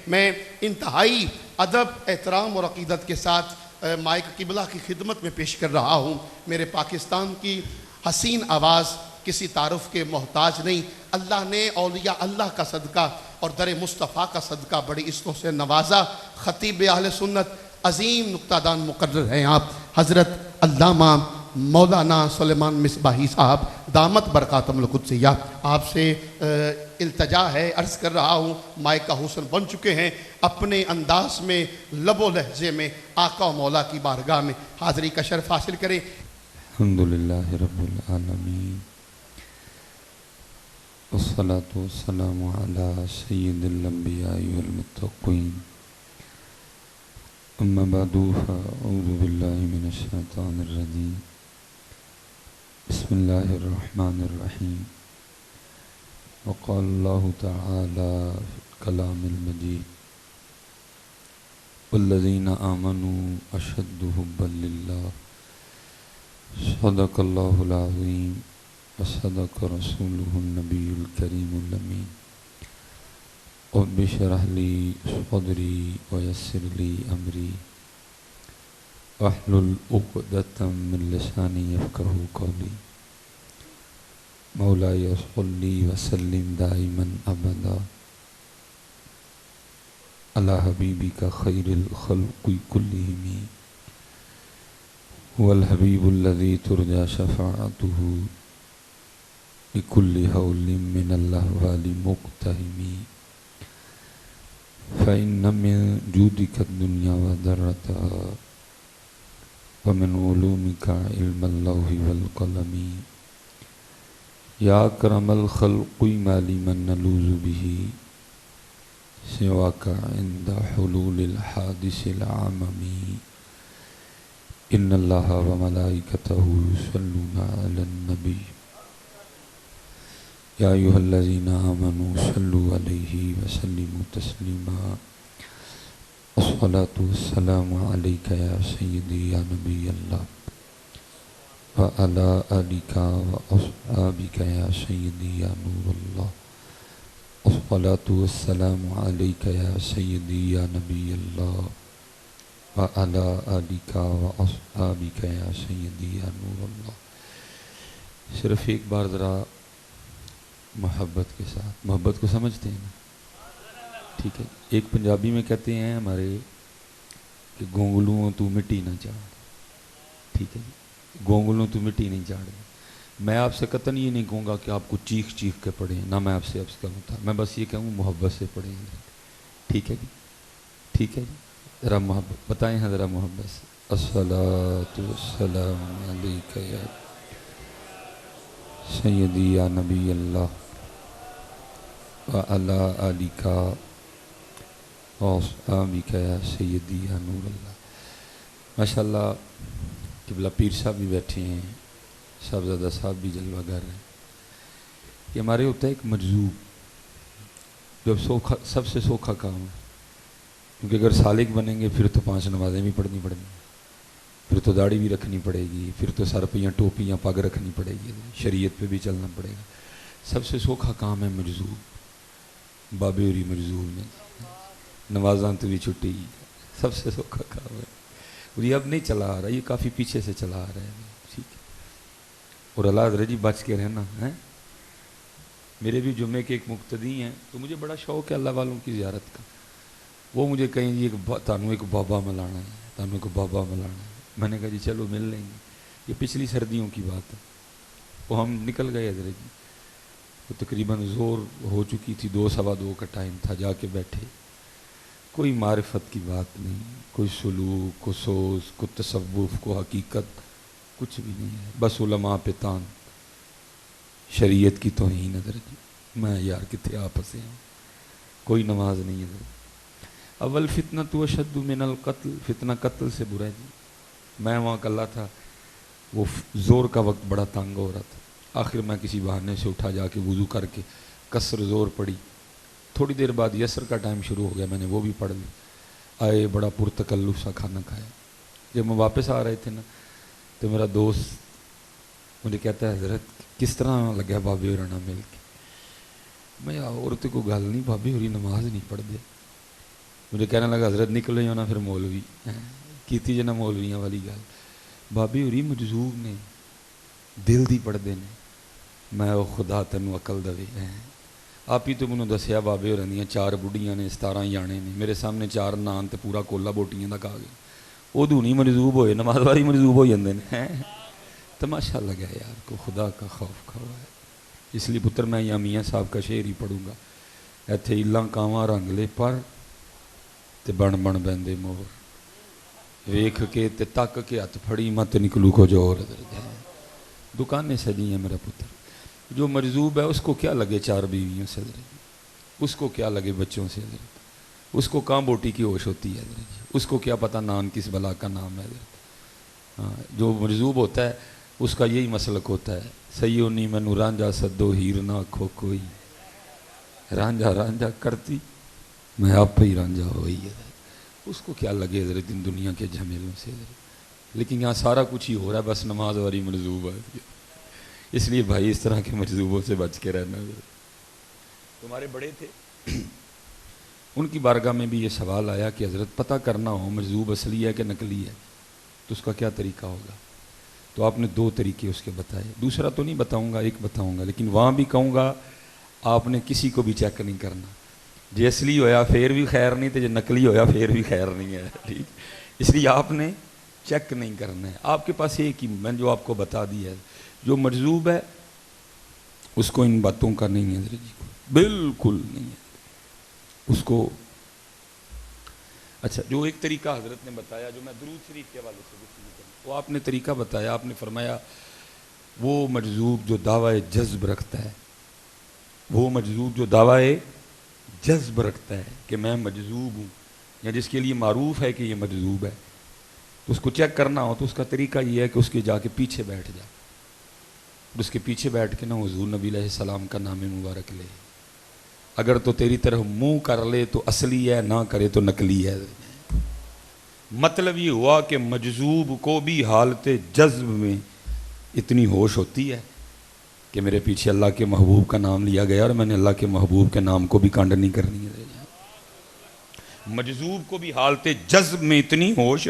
میں انتہائی ادب، احترام اور عقیدت کے ساتھ مائک قبلہ کی خدمت میں پیش کر رہا ہوں۔ میرے پاکستان کی حسین آواز کسی تعارف کے محتاج نہیں۔ اللہ نے اولیاء اللہ کا صدقہ اور در مصطفیٰ کا صدقہ بڑی عزتوں سے نوازا۔ خطیب اہل سنت، عظیم نکتہ دان مقرر ہیں آپ، حضرت علامہ مولانا سلیمان مصباحی صاحب دامت برکاتہم القدسیہ، آپ سے التجا ہے، عرض کر رہا ہوں مائک کا حسن بن چکے ہیں، اپنے انداز میں لب و لہجے میں آقا و مولا کی بارگاہ میں حاضری کا شرف حاصل کریں۔ الحمدللہ رب العالمین، والصلاة والسلام علی سید الانبیاء والمتقین، اما بعد فاعوذ باللہ من الشیطان الرجیم، بسم اللہ الرحمن الرحیم، وقال اللہ تعالی فی الکلام المجید، والذین آمنوا اشد حبا للہ، صدق اللہ العظیم وصدق رسولہ النبی الکریم الامین، رب اشرح لی صدری ویسر لی امری واحلل عقدۃ من لسانی یفقہوا قولی، مولاي صلی وسلم دائما ابدا علی حبیبک خیر الخلق کلہم، هو الحبیب الذی ترجى شفاعته بكل حول من الأحوال مقتحم، فإن من جودك الدنيا وذرتها، ومن علومك علم اللوح والقلم، يا أكرم الخلق ما لمن نلوذ به سواك عند حلول الحادث العمم، إن الله وملائكته يصلون على النبي يا أيها الذين آمنوا صلوا عليه وسلموا تسليما، الصلاة والسلام عليك يا سيدي يا نبي الله، وعلى آلك وأصحابك يا سيدي يا نور الله، الصلاة والسلام عليك يا سيدي يا نبي الله، وعلى آلك وأصحابك يا سيدي يا نور الله۔ صرف ایک بار ذرا محبت کے ساتھ، محبت کو سمجھتے ہیں نا؟ ٹھیک ہے، ایک پنجابی میں کہتے ہیں ہمارے کہ گونگلوں تو مٹی نہ چاڑ، ٹھیک ہے جی، گونگلوں تو مٹی نہیں چاڑ۔ میں آپ سے قطعاً یہ نہیں کہوں گا کہ آپ کو چیخ چیخ کے پڑھیں، نہ میں آپ سے عرض کروں تھا، میں بس یہ کہوں محبت سے پڑھیں، ٹھیک ہے جی، ٹھیک ہے جی، ذرا محبت بتائیں ہیں، ذرا محبت سے، الصلاۃ والسلام علیک یا سیدی یا نبی اللہ، وعلی آلک وأصحابک یا سیدی یا نور اللہ۔ ماشاءاللہ قبلہ پیر صاحب بھی بیٹھے ہیں، صاحبزادہ صاحب بھی جلوہ گر ہیں۔ یہ ہمارے ہوتا ہے ایک مجذوب، جو سب سے سوکھا کام ہے، کیونکہ اگر سالک بنیں گے پھر تو 5 نمازیں بھی پڑھنی پڑیں گی، پھر تو داڑھی بھی رکھنی پڑے گی، پھر تو سر پہ یا ٹوپی یا پگ رکھنی پڑے گی، شریعت پہ بھی چلنا پڑے گا۔ سب سے سوکھا کام ہے مجذوب، بابے ہوری مجذوب میں نوازاں تو بھی چھٹی، سب سے سوکھا کام ہے، اور یہ اب نہیں چلا آ رہا، یہ کافی پیچھے سے چلا آ رہا ہے، ٹھیک ہے۔ اور اللہ حضرت جی بچ کے رہنا ہے۔ میرے بھی جمعے کے ایک مقتدی ہیں، تو مجھے بڑا شوق ہے اللہ والوں کی زیارت کا، وہ مجھے کہیں جی تانوں ایک بابا ملانا ہے، تانوں ایک بابا ملانا ہے، میں نے کہا جی چلو مل لیں گے۔ یہ پچھلی سردیوں کی بات ہے، وہ ہم نکل گئے حضرت جی، وہ تقریباً زور ہو چکی تھی، 2 سوا 2 کا ٹائم تھا، جا کے بیٹھے، کوئی معرفت کی بات نہیں، کوئی سلوک، کوئی سوچ، کوئی تصوف، کوئی حقیقت، کچھ بھی نہیں ہے، بس علماء پہ تان، شریعت کی توہین حضرت جی۔ میں یار کتنے آپ سے ہوں، کوئی نماز نہیں ہے حضرت۔ اول فتنۃ اشد من القتل، فتنہ قتل سے برا ہے جی۔ میں وہاں کلہ تھا، وہ زور کا وقت بڑا تنگ ہو رہا تھا، آخر میں کسی بہانے سے اٹھا، جا کے وضو کر کے قصر زور پڑی، تھوڑی دیر بعد یسر کا ٹائم شروع ہو گیا، میں نے وہ بھی پڑھ لی، آئے بڑا پرتکلف سا کھانا کھایا۔ جب میں واپس آ رہے تھے نا، تو میرا دوست مجھے کہتا ہے حضرت کس طرح لگا بابے ہوراں مل کے؟ میں عورت کو گل نہیں، بابے ہوری نماز نہیں پڑھ دے، مجھے کہنے لگا حضرت نکلو ہی ہونا پھر مولوی کیتی جنا مولویاں والی گل بابی ہوری مجذوب نے دل دی پڑھتے ہیں میں وہ خدا تینوں عقل دے آپ ہی تو مجھے دسیا بابے ہو رہی 4 بڑھیاں نے 17 جانے نے میرے سامنے 4 نان تے پورا کولا بوٹیاں دا کھا گئے ادو نہیں مجذوب ہوئے نماز واری مجذوب ہو جاتے ہیں تماشا لگا یار کو خدا کا خوف کھا ہوا ہے اس لیے پتر میں یا میاں صاحب کا شعر ہی پڑھوں گا ایتھے الاں کاواں رنگ لے پر تے بن بن بہندے مور ویکھ کے تے تک کے ہاتھ پھڑی مت نکلو کو جور دکانیں سجی ہیں میرا پتر جو مجذوب ہے اس کو کیا لگے 4 بیویوں سے حضرت اس کو کیا لگے بچوں سے حضرت اس کو کہاں بوٹی کی ہوش ہوتی ہے حضرت اس کو کیا پتہ نان کس بلا کا نام ہے حضرت ہاں جو مجذوب ہوتا ہے اس کا یہی مسلک ہوتا ہے سیو نی مینو رانجھا سدو ہیر نہ کھو کوئی رانجھا رانجھا کرتی میں آپ ہی رانجھا ہوئی ہے اس کو کیا لگے حضرت ان دنیا کے جھمیلوں سے حضرت لیکن یہاں سارا کچھ ہی ہو رہا ہے بس نماز واری مجذوب ہے اس لیے بھائی اس طرح کے مجذوبوں سے بچ کے رہنا حضرت تمہارے بڑے تھے ان کی بارگاہ میں بھی یہ سوال آیا کہ حضرت پتہ کرنا ہو مجذوب اصلی ہے کہ نقلی ہے تو اس کا کیا طریقہ ہوگا تو آپ نے 2 طریقے اس کے بتائے دوسرا تو نہیں بتاؤں گا ایک بتاؤں گا لیکن وہاں بھی کہوں گا آپ نے کسی کو بھی چیک نہیں کرنا جی اصلی ہویا پھر بھی خیر نہیں تو جی نقلی ہویا پھر بھی خیر نہیں ہے ٹھیک اس لیے آپ نے چیک نہیں کرنا ہے آپ کے پاس ایک ہی میں جو آپ کو بتا دیا ہے جو مجذوب ہے اس کو ان باتوں کا نہیں ہے حضرت جی بالکل نہیں ہے اس کو اچھا جو ایک طریقہ حضرت نے بتایا جو میں درود شریف کے حوالے سے گفتگو کروں وہ آپ نے طریقہ بتایا آپ نے فرمایا وہ مجذوب جو دعوی جذب رکھتا ہے وہ مجذوب جو دعوی جذب رکھتا ہے کہ میں مجذوب ہوں یا جس کے لیے معروف ہے کہ یہ مجذوب ہے تو اس کو چیک کرنا ہو تو اس کا طریقہ یہ ہے کہ اس کے جا کے پیچھے بیٹھ جائے اس کے پیچھے بیٹھ کے نا حضور نبی علیہ السلام کا نام مبارک لے اگر تو تیری طرف منہ کر لے تو اصلی ہے نہ کرے تو نقلی ہے مطلب یہ ہوا کہ مجذوب کو بھی حالت جذب میں اتنی ہوش ہوتی ہے کہ میرے پیچھے اللہ کے محبوب کا نام لیا گیا اور میں نے اللہ کے محبوب کے نام کو بھی کانڈ نہیں کرنی ہے مجذوب کو بھی حالت جذب میں اتنی ہوش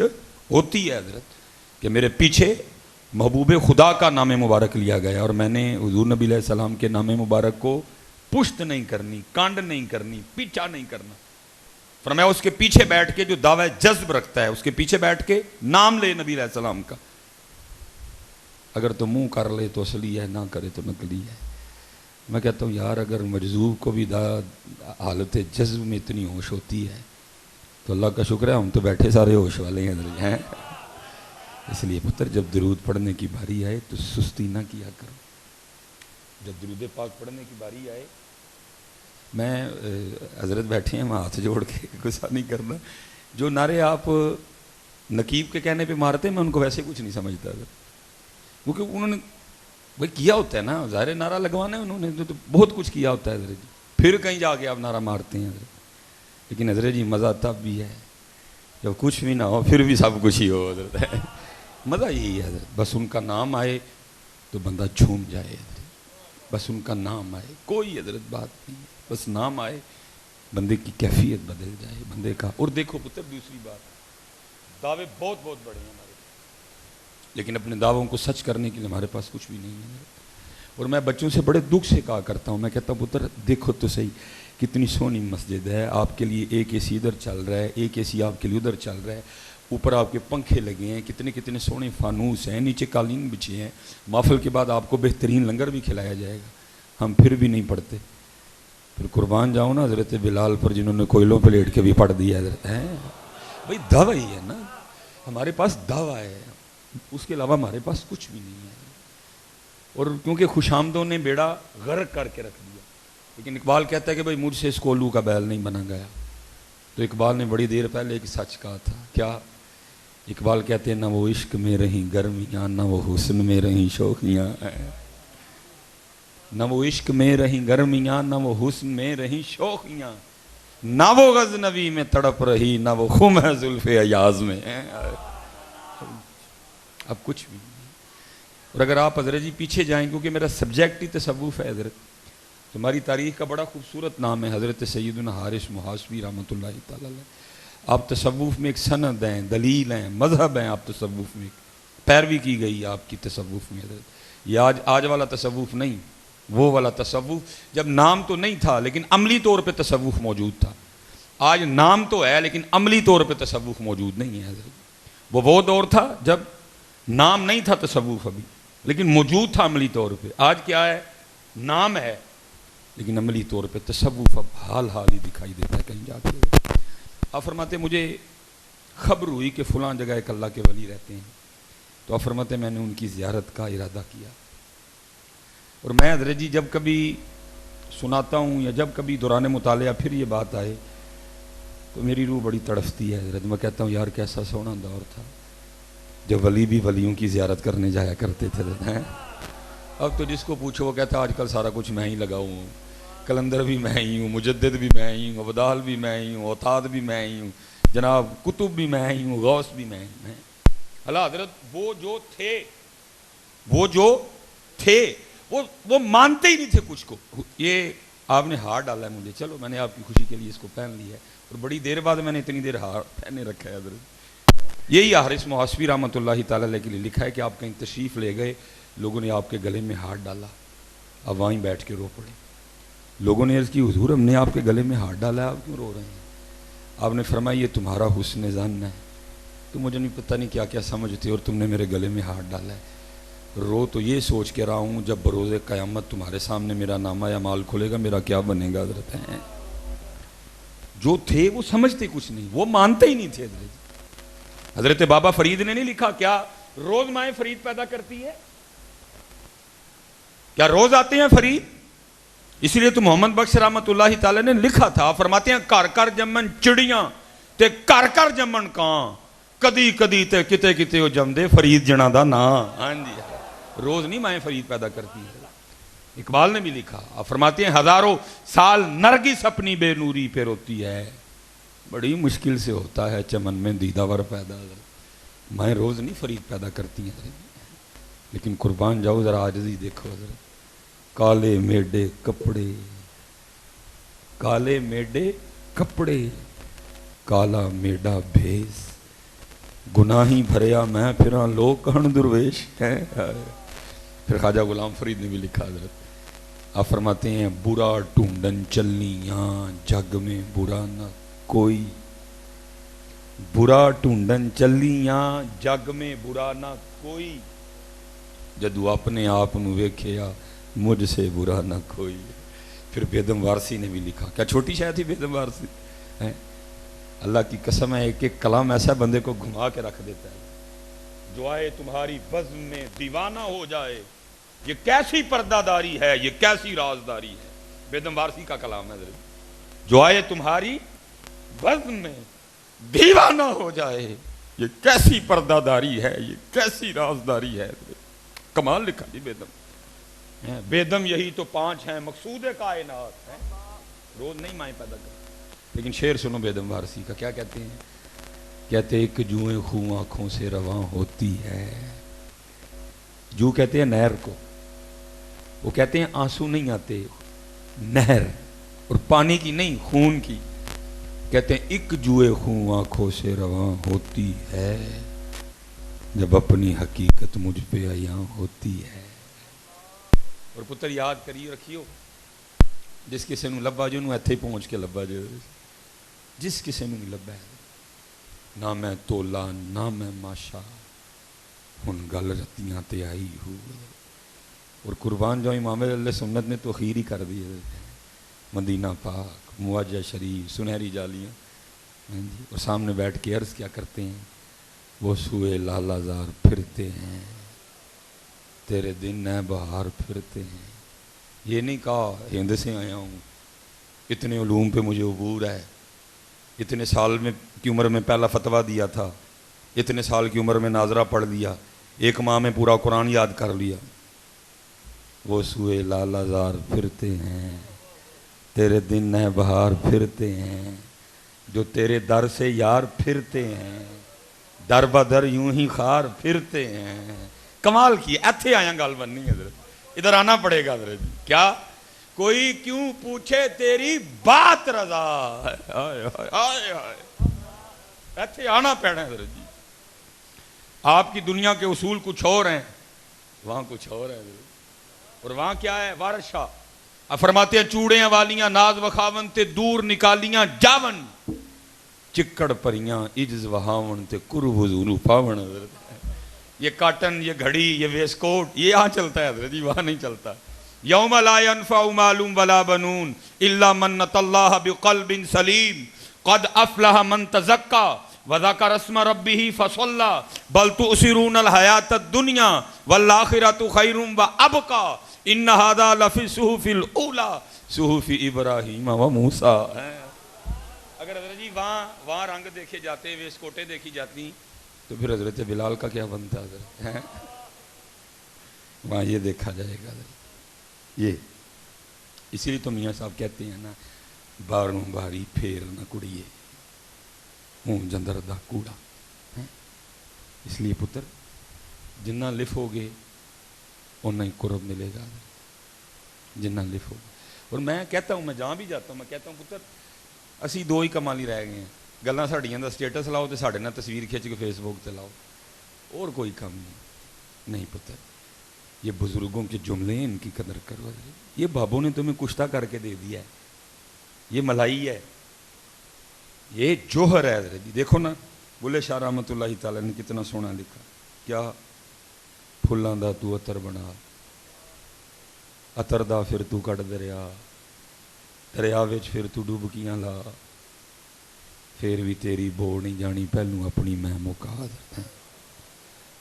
ہوتی ہے حضرت کہ میرے پیچھے محبوب خدا کا نام مبارک لیا گیا اور میں نے حضور نبی علیہ السلام کے نام مبارک کو پشت نہیں کرنی کانڈ نہیں کرنی پیچھا نہیں کرنا فرمایا اس کے پیچھے بیٹھ کے جو دعوی جذب رکھتا ہے اس کے پیچھے بیٹھ کے نام لے نبی علیہ السلام کا اگر تو منہ کر لے تو اصلی ہے نہ کرے تو نقلی ہے میں کہتا ہوں یار اگر مجذوب کو بھی حالت جذب میں اتنی ہوش ہوتی ہے تو اللہ کا شکر ہے ہم تو بیٹھے سارے ہوش والے ہیں اس لیے پتر جب درود پڑھنے کی باری آئے تو سستی نہ کیا کرو جب درود پاک پڑھنے کی باری آئے میں حضرت بیٹھے ہیں میں ہاتھ جوڑ کے غصہ نہیں کرنا جو نعرے آپ نقیب کے کہنے پہ مارتے میں ان کو ویسے کچھ نہیں سمجھتا کیونکہ انہوں نے بھائی کیا ہوتا ہے نا ظاہر نعرہ لگوانا ہے انہوں نے تو بہت کچھ کیا ہوتا ہے حضرت جی پھر کہیں جا کے آپ نعرہ مارتے ہیں حضرت لیکن حضرت جی مزہ تب بھی ہے جب کچھ بھی نہ ہو پھر بھی سب کچھ ہی ہو حضرت مزہ یہی ہے حضرت بس ان کا نام آئے تو بندہ جھوم جائے حضرت بس ان کا نام آئے کوئی حضرت بات نہیں بس نام آئے بندے کی کیفیت بدل جائے بندے کا اور دیکھو پتر دوسری بات دعوے بہت بہت بڑے ہیں ہمارے لیکن اپنے دعووں کو سچ کرنے کے لیے ہمارے پاس کچھ بھی نہیں ہے اور میں بچوں سے بڑے دکھ سے کہا کرتا ہوں میں کہتا ہوں پتر دیکھو تو صحیح کتنی سونی مسجد ہے آپ کے لیے ایک اے سی ادھر چل رہا ہے ایک اے سی آپ کے لیے ادھر چل رہا ہے اوپر آپ کے پنکھے لگے ہیں کتنے کتنے سونے فانوس ہیں نیچے قالین بچھے ہیں محفل کے بعد آپ کو بہترین لنگر بھی کھلایا جائے گا ہم پھر بھی نہیں پڑھتے پھر قربان جاؤ نا حضرت بلال پر جنہوں نے کوئلوں پہ لیٹ کے بھی پڑھ دیا حضرت ہے بھائی دعویٰ ہی ہے نا ہمارے پاس دعویٰ ہے اس کے علاوہ ہمارے پاس کچھ بھی نہیں ہے اور کیونکہ خوش آمدوں نے بیڑا غرق کر کے رکھ دیا لیکن اقبال کہتا ہے کہ بھائی مجھ سے اس کولو کا بیل نہیں بنا گیا تو اقبال نے بڑی دیر پہلے ایک سچ کہا تھا کیا اقبال کہتے ہیں نہ وہ عشق میں رہیں گرمیاں نہ وہ حسن میں رہیں شوخیاں نہ وہ عشق میں رہیں گرمیاں نہ وہ حسن میں رہیں شوخیاں نہ وہ غزنوی میں تڑپ رہی نہ وہ خم ہے زلف ایاز میں اب کچھ بھی نہیں اور اگر آپ حضرت جی پیچھے جائیں کیونکہ میرا سبجیکٹ ہی تصوف ہے حضرت تمہاری تاریخ کا بڑا خوبصورت نام ہے حضرت سیدنا حارث محاسبی رحمۃ اللہ تعالی علیہ. آپ تصوف میں ایک سند ہیں، دلیل ہیں، مذہب ہیں. آپ تصوف میں پیروی کی گئی آپ کی تصوف میں حضرت. یہ آج والا تصوف نہیں، وہ والا تصوف جب نام تو نہیں تھا لیکن عملی طور پہ تصوف موجود تھا. آج نام تو ہے لیکن عملی طور پہ تصوف موجود نہیں ہے حضرت. وہ دور تھا جب نام نہیں تھا تصوف ابھی لیکن موجود تھا عملی طور پہ. آج کیا ہے؟ نام ہے لیکن عملی طور پہ تصوف اب حال ہی دکھائی دیتا ہے کہیں جا کے. آپ فرماتے مجھے خبر ہوئی کہ فلاں جگہ ایک اللہ کے ولی رہتے ہیں، تو آپ فرماتے میں نے ان کی زیارت کا ارادہ کیا. اور میں حضرت جی جب کبھی سناتا ہوں یا جب کبھی دوران مطالعہ پھر یہ بات آئے تو میری روح بڑی تڑفتی ہے حضرت. میں کہتا ہوں یار کیسا سونا دور تھا جب ولی بھی ولیوں کی زیارت کرنے جایا کرتے تھے. اب تو جس کو پوچھو وہ کہتا ہے آج کل سارا کچھ میں ہی لگا ہوں، کلندر بھی میں ہی ہوں، مجدد بھی میں ہی ہوں، ابدال بھی میں ہی ہوں، اوتاد بھی میں ہی ہوں، جناب کتب بھی میں ہی ہوں، غوث بھی میں ہی ہوں. اللہ حضرت وہ جو تھے وہ مانتے ہی نہیں تھے کچھ کو. یہ آپ نے ہار ڈالا ہے مجھے، چلو میں نے آپ کی خوشی کے لیے اس کو پہن لیا ہے اور بڑی دیر بعد میں نے اتنی دیر ہار پہنے رکھا ہے حضرت. یہی حارث محاسبی رحمۃ اللہ تعالی علیہ کے لیے لکھا ہے کہ آپ کہیں تشریف لے گئے، لوگوں نے آپ کے گلے میں ہاتھ ڈالا، اب وہیں بیٹھ کے رو پڑے. لوگوں نے عرض کی حضور ہم نے آپ کے گلے میں ہاتھ ڈالا ہے، آپ کیوں رو رہے ہیں؟ آپ نے فرمایا یہ تمہارا حسن ظن ہے، تو مجھے نہیں پتہ نہیں کیا کیا سمجھتے اور تم نے میرے گلے میں ہاتھ ڈالا ہے. رو تو یہ سوچ کے رہا ہوں جب بروز قیامت تمہارے سامنے میرا نامہ یا مال کھلے گا میرا کیا بنے گا حضرت. ہیں جو تھے وہ سمجھتے کچھ نہیں، وہ مانتے ہی نہیں تھے حضرت. حضرت بابا فرید نے نہیں لکھا کیا روز مائیں فرید پیدا کرتی ہے؟ کیا روز آتے ہیں فرید؟ اس لیے تو محمد بخش رحمت اللہ تعالی نے لکھا تھا، فرماتے ہیں کر کر جمن چڑیاں تے کر کر جمن کان، کدی کدی تے کتے کتے ہو جمدے فرید جنا دا نا. ہاں جی روز نہیں مائیں فرید پیدا کرتی ہے. اقبال نے بھی لکھا، آپ فرماتے ہیں ہزاروں سال نرگس اپنی بے نوری پہ روتی ہے، بڑی مشکل سے ہوتا ہے چمن میں دیداور پیدا. مائیں روز نہیں فرید پیدا کرتی ہیں لیکن قربان جاؤ ذرا عاجزی دیکھو حضرت. کالے میڈے کپڑے، کالے میڈے کپڑے، کالا میڈا بھیس، گناہی بھریا میں پھراں لوگ کہن درویش ہیں. پھر خواجہ غلام فرید نے بھی لکھا حضرت، آپ فرماتے ہیں برا ڈھونڈن چلنیاں جگ میں برا نہ کوئی، برا ڈھونڈن چلیاں جگ میں برا نہ کوئی، جدو اپنے آپ نو ویکھیا مجھ سے برا نہ کوئی. پھر بیدم وارسی نے بھی لکھا، کیا چھوٹی شاید تھی بیدم وارسی؟ اللہ کی قسم ہے ایک ایک کلام ایسا بندے کو گھما کے رکھ دیتا ہے. جو آئے تمہاری بزم میں دیوانہ ہو جائے، یہ کیسی پردہ داری ہے، یہ کیسی رازداری ہے. بیدم وارسی کا کلام ہے حضرت. جو آئے تمہاری بزم میں دیوانہ ہو جائے، یہ کیسی پردہ داری ہے، یہ کیسی رازداری ہے. کمال لکھا جی بیدم. بیدم یہی تو 5 ہیں مقصود کائنات ہیں. روز نہیں مائیں پیدا کرتے. لیکن شعر سنو بیدم وارسی کا، کیا کہتے ہیں؟ کہتے ایک جوئیں خوں آنکھوں سے رواں ہوتی ہے. جو کہتے ہیں نہر کو، وہ کہتے ہیں آنسو نہیں آتے، نہر، اور پانی کی نہیں خون کی. کہتے ہیں ایک جوئے خوں آنکھوں سے رواں ہوتی ہے جب اپنی حقیقت مجھ پہ عیاں ہوتی ہے. اور پتر یاد کری رکھیو، جس کسے نو لبا جو نو ایتھے ہی پہنچ کے لبا جو، جس کسے نو لبا ہے نہ میں تولا نہ میں ماشا، ہن گل رتیاں تے آئی ہو. اور قربان جو امام علیہ سنت نے تو خیر ہی کر دی ہے. مدینہ پاک، معجہ شریف، سنہری جالیاں، اور سامنے بیٹھ کے عرض کیا کرتے ہیں، وہ سوئے لالا زار پھرتے ہیں، تیرے دن نئے بہار پھرتے ہیں. یہ نہیں کہا ہند سے آیا ہوں، اتنے علوم پہ مجھے عبور ہے، اتنے سال میں کی عمر میں پہلا فتویٰ دیا تھا، اتنے سال کی عمر میں ناظرہ پڑھ لیا، 1 ماہ میں پورا قرآن یاد کر لیا. وہ سوئے لالا زار پھرتے ہیں، تیرے دن نئے بہار پھرتے ہیں، جو تیرے در سے یار پھرتے ہیں، در بدر یوں ہی خار پھرتے ہیں. کمال کی ایتھے آیا گل بننی حضرت، ادھر آنا پڑے گا حضرت. کیا کوئی کیوں پوچھے تیری بات رضا. ہائے ہائے ہائے ہائے, ایتھے آنا پینا ہے حضرت جی. آپ کی دنیا کے اصول کچھ اور ہیں, وہاں کچھ اور ہے. اور وہاں کیا ہے؟ وارث شاہ فرماتے ہیں چوڑیاں والیاں ناز وخاون تے دور نکالیاں جاون, چکڑ پریاں عجز وہاون تے قرب حضور پاون. حضرت یہ کاٹن, یہ گھڑی, یہ ویس کوٹ, یہ یہاں چلتا ہے حضرت جی, وہاں نہیں چلتا. یوم لا ينفع مال ولا بنون الا من اتى الله بقلب سلیم قد افلح من تزکا وذکر اسم ربه فصلى بل تؤثرون الحیاۃ الدنیا والآخرۃ خیر وابقى ان هذا لفی الصحف الاولی صحف ابراہیم وموسیٰ. اگر حضرت جی وہاں رنگ دیکھے جاتے, ویس کوٹیں دیکھی جاتی, تو پھر حضرت بلال کا کیا بنتا حضرت؟ وہاں یہ دیکھا جائے گا حضرت. یہ اسی لیے تو میاں صاحب کہتے ہیں نا, باروں باری پھیر نہ کڑیے ہوں جندر دا کوڑا. اس لیے پتر جنہ لفو گے اتنا ہی قرب ملے گا, جنہ لفو گے. اور میں کہتا ہوں, میں جہاں بھی جاتا ہوں میں کہتا ہوں پتر اسی دو ہی کمالی رہ گئے ہیں, گلاں ساڈیاں دا سٹیٹس لاؤ تو ساڈے نال تصویر کھچ کے فیس بک تے لاؤ, اور کوئی کام نہیں پتر. یہ بزرگوں کے جملے ہیں, ان کی قدر کرو. یہ بابوں نے تمہیں کشتہ کر کے دے دیا ہے, یہ ملائی ہے, یہ جوہر ہے حضرت جی. دیکھو نا بلے شاہ رحمۃ اللہ تعالیٰ نے کتنا سونا لکھا, کیا پھلاں دا تو عطر بنا, عطر دا پھر تو کٹ دریا, دریا وچ پھر تو ڈبکیاں لا, پھر بھی تیری بوڑ نہیں جانی پہلو اپنی میں مکا.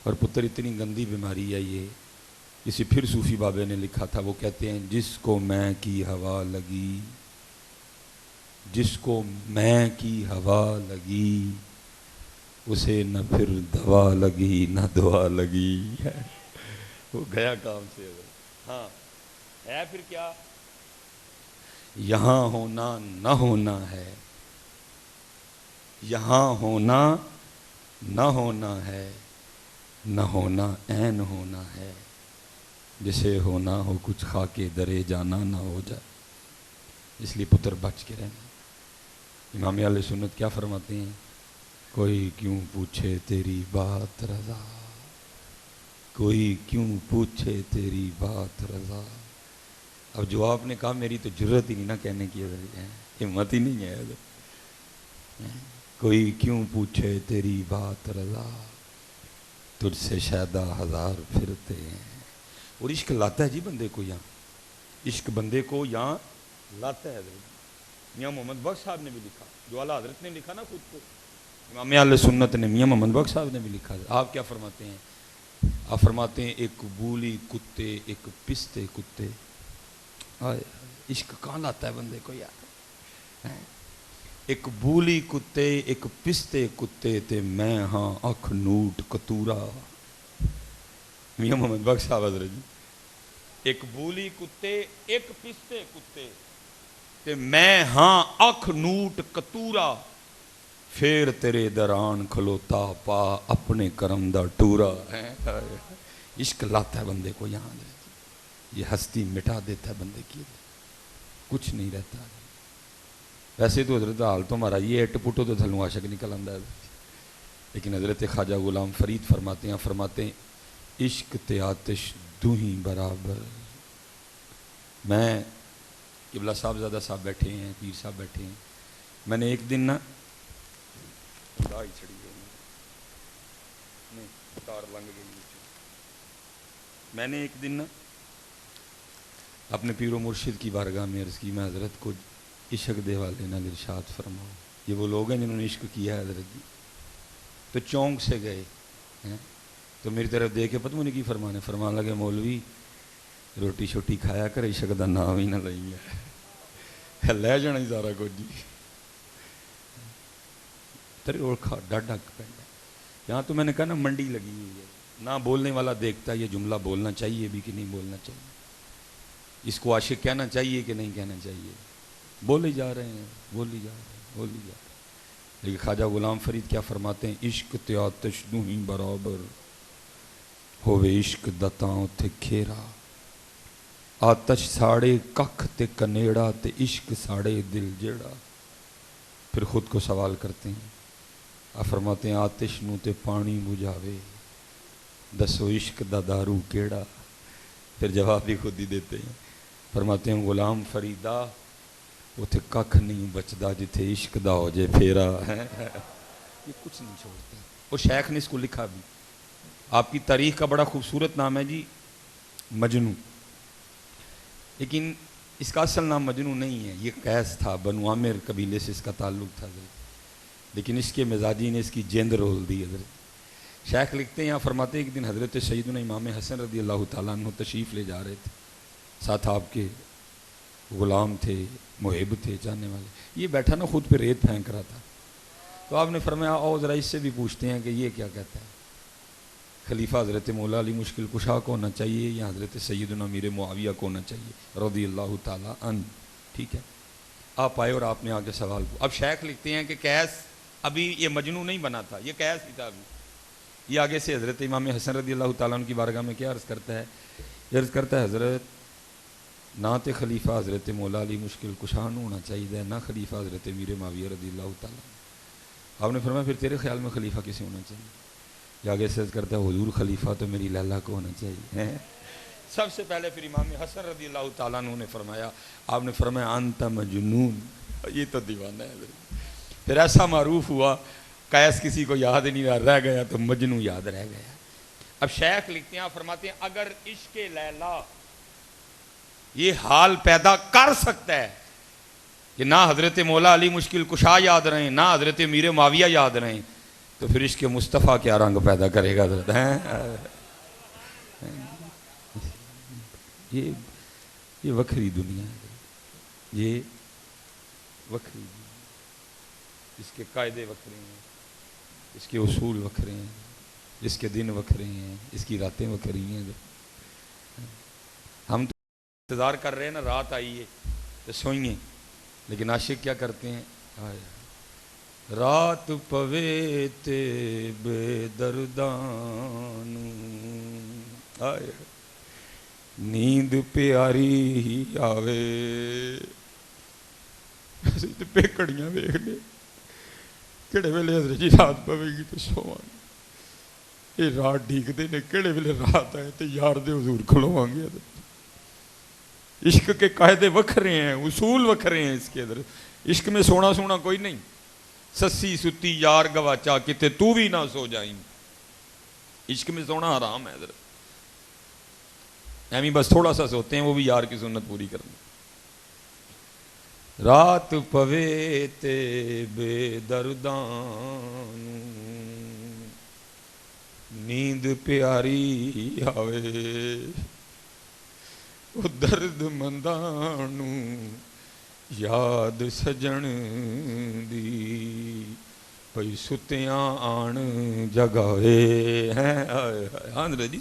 اور پتر اتنی گندی بیماری ہے یہ, اسے پھر صوفی بابے نے لکھا تھا, وہ کہتے ہیں جس کو میں کی ہوا لگی, جس کو میں کی ہوا لگی اسے نہ پھر دوا لگی نہ دعا لگی. وہ گیا کام سے. ہاں ہے پھر کیا, یہاں ہونا نہ ہونا ہے, یہاں ہونا نہ ہونا ہے, نہ ہونا عین ہونا ہے, جسے ہونا ہو کچھ خاکے درے جانا نہ ہو جائے. اس لیے پتر بچ کے رہنا. امام اہل سنت کیا فرماتے ہیں, کوئی کیوں پوچھے تیری بات رضا, کوئی کیوں پوچھے تیری بات رضا. اب جو آپ نے کہا میری تو جرت ہی نہیں نا کہنے کی, ہمت ہی نہیں ہے. کوئی کیوں پوچھے تیری بات رضا, تجھ سے شیدا ہزار پھرتے ہیں. اور عشق لاتا ہے جی بندے کو یہاں, عشق بندے کو یہاں لاتا ہے. میاں محمد بخش صاحب نے بھی لکھا, جو اعلیٰ حضرت نے لکھا نا خود کو, امام اہل سنت نے, میاں محمد بخش صاحب نے بھی لکھا. آپ کیا فرماتے ہیں؟ آپ فرماتے ہیں ایک بولی کتے ایک پستے کتے. عشق کہاں لاتا ہے بندے کو یار. ایک بولی کتے ایک پستے کتے تے میں ہاں اکھ نوٹ کتورا. میاں محمد بخش صاحب حضرت جی, ایک بولی کتے ایک پستے کتے تے میں ہاں اکھ نوٹ کتورا, پھر تیرے دران کھلوتا پا اپنے کرم دا ٹورا. عشق لاتا ہے بندے کو یہاں, یہ ہستی مٹا دیتا ہے بندے کی, کچھ نہیں رہتا. ویسے تو حضرت حال تو ہمارا یہ اٹ پٹو تو تھلوں عاشق نکل آتا ہے, لیکن حضرت خواجہ غلام فرید فرماتے ہیں عشق تے آتش دوہیں برابر. میں قبلہ صاحب زادہ صاحب بیٹھے ہیں, پیر صاحب بیٹھے ہیں, میں نے ایک دن نا داڑھی چھڑی گئی, تار لنگ گئی, میں نے ایک دن نا اپنے پیر و مرشد کی بارگاہ میں عرض کی, میں حضرت کو عشق دے والے نال ارشاد فرماؤ. یہ وہ لوگ ہیں جنہوں نے عشق کیا ہے حضرت جی. تو چونک سے گئے ہیں, تو میری طرف دیکھ کے پتہ مجھے کی فرمانے, فرمان لگے مولوی روٹی شوٹی کھایا کر, عشق دا نام ہی نہ لئی ہے, لے جانا ہی سارا کچھ جی. تیرے اوڑکھا ڈاڈا پینڈا. یہاں تو میں نے کہا نا منڈی لگی ہوئی ہے, نہ بولنے والا دیکھتا یہ جملہ بولنا چاہیے بھی کہ نہیں بولنا چاہیے, اس کو عاشق کہنا چاہیے کہ نہیں کہنا چاہیے. بولے جا رہے ہیں, بولی جا رہے ہیں, بولی جا رہے ہیں. لیکن خواجہ غلام فرید کیا فرماتے ہیں, عشق تے آتش دوہیں برابر ہووے عشق دتاں تے کھیرا, آتش ساڑے ککھ تے کنیڑا تے عشق ساڑے دل جیڑا. پھر خود کو سوال کرتے ہیں. آپ فرماتے ہیں آتش نو تے پانی بجھاوے, دسو عشق دا دارو کیڑا. پھر جواب بھی خود ہی دیتے ہیں. فرماتے ہیں غلام فریدا اتھے ککھ نہیں بچدا جتھے عشق دا ہو جے پھیرا. یہ کچھ نہیں چھوڑتا. اور شیخ نے اس کو لکھا بھی. آپ کی تاریخ کا بڑا خوبصورت نام ہے جی مجنوں, لیکن اس کا اصل نام مجنوں نہیں ہے, یہ قیس تھا, بنو عامر قبیلے سے اس کا تعلق تھا حضرت. لیکن اس کے مزاجی نے اس کی جیند رول دی حضرت. شیخ لکھتے ہیں, یہاں فرماتے ہیں ایک دن حضرت سیدنا امام حسن رضی اللہ تعالیٰ عنہ تشریف لے جا رہے تھے, ساتھ آپ کے غلام تھے, محب تھے, چاہنے والے. یہ بیٹھا نا خود پہ ریت پھینک رہا تھا. تو آپ نے فرمایا آؤ ذرا اس سے بھی پوچھتے ہیں کہ یہ کیا کہتا ہے, خلیفہ حضرت مولا علی مشکل کشا کو ہونا چاہیے یا حضرت سیدنا امیر معاویہ کو ہونا چاہیے رضی اللہ تعالیٰ عنہ. ٹھیک ہے, آپ آئے اور آپ نے آگے سوال کو. اب شیخ لکھتے ہیں کہ قیس ابھی یہ مجنوں نہیں بنا تھا, یہ قیس ہی تھا ابھی. یہ آگے سے حضرت امام حسن رضی اللہ تعالیٰ عنہ کی بارگاہ میں کیا عرض کرتا ہے, عرض کرتا ہے حضرت نہ تے خلیفہ حضرت مولا علی مشکل کشا نو ہونا چاہیے, نہ خلیفہ حضرت امیر معاویہ رضی اللہ تعالیٰ عنہ. آپ نے فرمایا پھر تیرے خیال میں خلیفہ کسے ہونا چاہیے؟ یہ آگے سے عرض کرتا ہے حضور خلیفہ تو میری لالا کو ہونا چاہیے. سب سے پہلے پھر امام حسن رضی اللہ تعالیٰ عنہ نے فرمایا, آپ نے فرمایا انت مجنون, یہ تو دیوانہ ہے. پھر ایسا معروف ہوا قیس کسی کو یاد نہیں رہ گیا تو مجنوں یاد رہ گیا. اب شیخ لکھتے ہیں, فرماتے ہیں اگر عشق لیلا یہ حال پیدا کر سکتا ہے کہ نہ حضرت مولا علی مشکل کشا یاد رہیں نہ حضرت امیر معاویہ یاد رہیں, تو پھر عشق مصطفیٰ کیا رنگ پیدا کرے گا حضرت. یہ وکھری دنیا ہے, یہ وکھری دنیا. اس کے قاعدے وکھرے ہیں, اس کے اصول وکھرے ہیں, اس کے دن وکھرے ہیں, اس کی راتیں وکھری ہیں. ہم تو انتظار کر رہے ہیں نا رات آئیے تو سوئیں, لیکن عاشق کیا کرتے ہیں, رات پوے تے بے دردان آئے نیند پیاری ہی آوے. پیکڑیاں ویکھنے کہڑے ویلے حضرت جی رات پوے گی تو سواں گے, یہ رات ڈھیکتے نے کہڑے ویلے رات آئے تو یار دے حضور کھلواں گے. عشق کے قاعدے وکھرے ہیں, اصول وکھرے ہیں اس کے اندر. عشق میں سونا سونا کوئی نہیں, سسی ستی یار گواچا کتے تو بھی نہ سو جائیں. عشق میں سونا حرام ہے حضرت. ایمی بس تھوڑا سا سوتے ہیں, وہ بھی یار کی سنت پوری کرنا. رات پوے تے بے دردان نیند پیاری آوے, وہ درد مندانو یاد سجن دی پئی ستیاں آن جگاوے. حضرت جی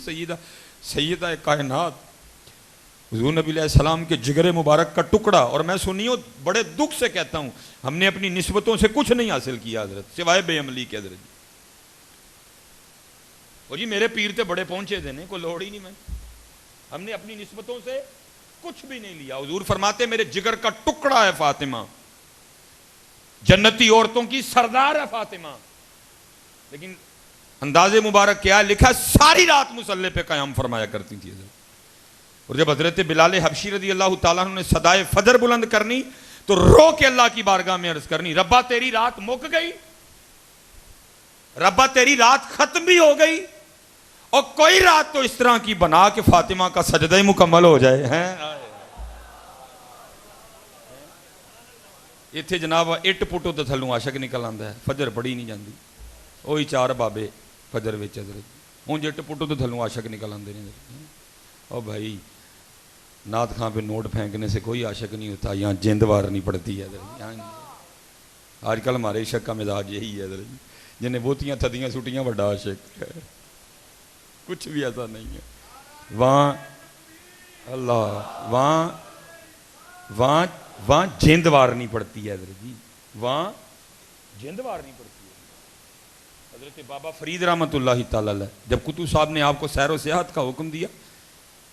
سیدہ کائنات حضور نبی علیہ السلام کے جگر مبارک کا ٹکڑا. اور میں سنیو بڑے دکھ سے کہتا ہوں, ہم نے اپنی نسبتوں سے کچھ نہیں حاصل کیا حضرت سوائے بے عملی کے. حضرت اور جی میرے پیر تے بڑے پہنچے دینے کو لوڑ ہی نہیں, میں ہم نے اپنی نسبتوں سے کچھ بھی نہیں لیا. حضور فرماتے میرے جگر کا ٹکڑا ہے فاطمہ, جنتی عورتوں کی سردار ہے فاطمہ. لیکن انداز مبارک کیا لکھا, ساری رات مصلی پہ قیام فرمایا کرتی تھی حضرت. اور جب حضرت بلال حبشی رضی اللہ تعالیٰ عنہ نے صدائے فجر بلند کرنی تو رو کے اللہ کی بارگاہ میں عرض کرنی, ربا تیری رات مک گئی, ربا تیری رات ختم بھی ہو گئی, اور کوئی رات تو اس طرح کی بنا کہ فاطمہ کا سجدہ مکمل ہو جائے. اتنے جناب اٹ پٹو تو تھلوں عاشق نکل آتا ہے, فجر پڑھی نہیں جاتی. وہی چار بابے فجر وچ حضرت ہوں اٹ پٹو تو تھلوں عاشق نکل آتے ہیں. او بھائی نعت خاں پہ نوٹ پھینکنے سے کوئی عاشق نہیں ہوتا, یہاں جند وار نہیں پڑتی ہے. آج کل ہمارے عشق کا مزاج یہی ہے حضرت, جنہیں بوتیاں تھدیاں سٹیاں بڑا عاشق ہے, کچھ بھی ایسا نہیں ہے. وہاں اللہ وہاں جند وار نہیں پڑتی ہے حضرت جی, وہاں جند وار نہیں پڑتی ہے. حضرت بابا فرید رحمۃ اللہ تعالی جب قطب صاحب نے آپ کو سیر و سیاحت کا حکم دیا,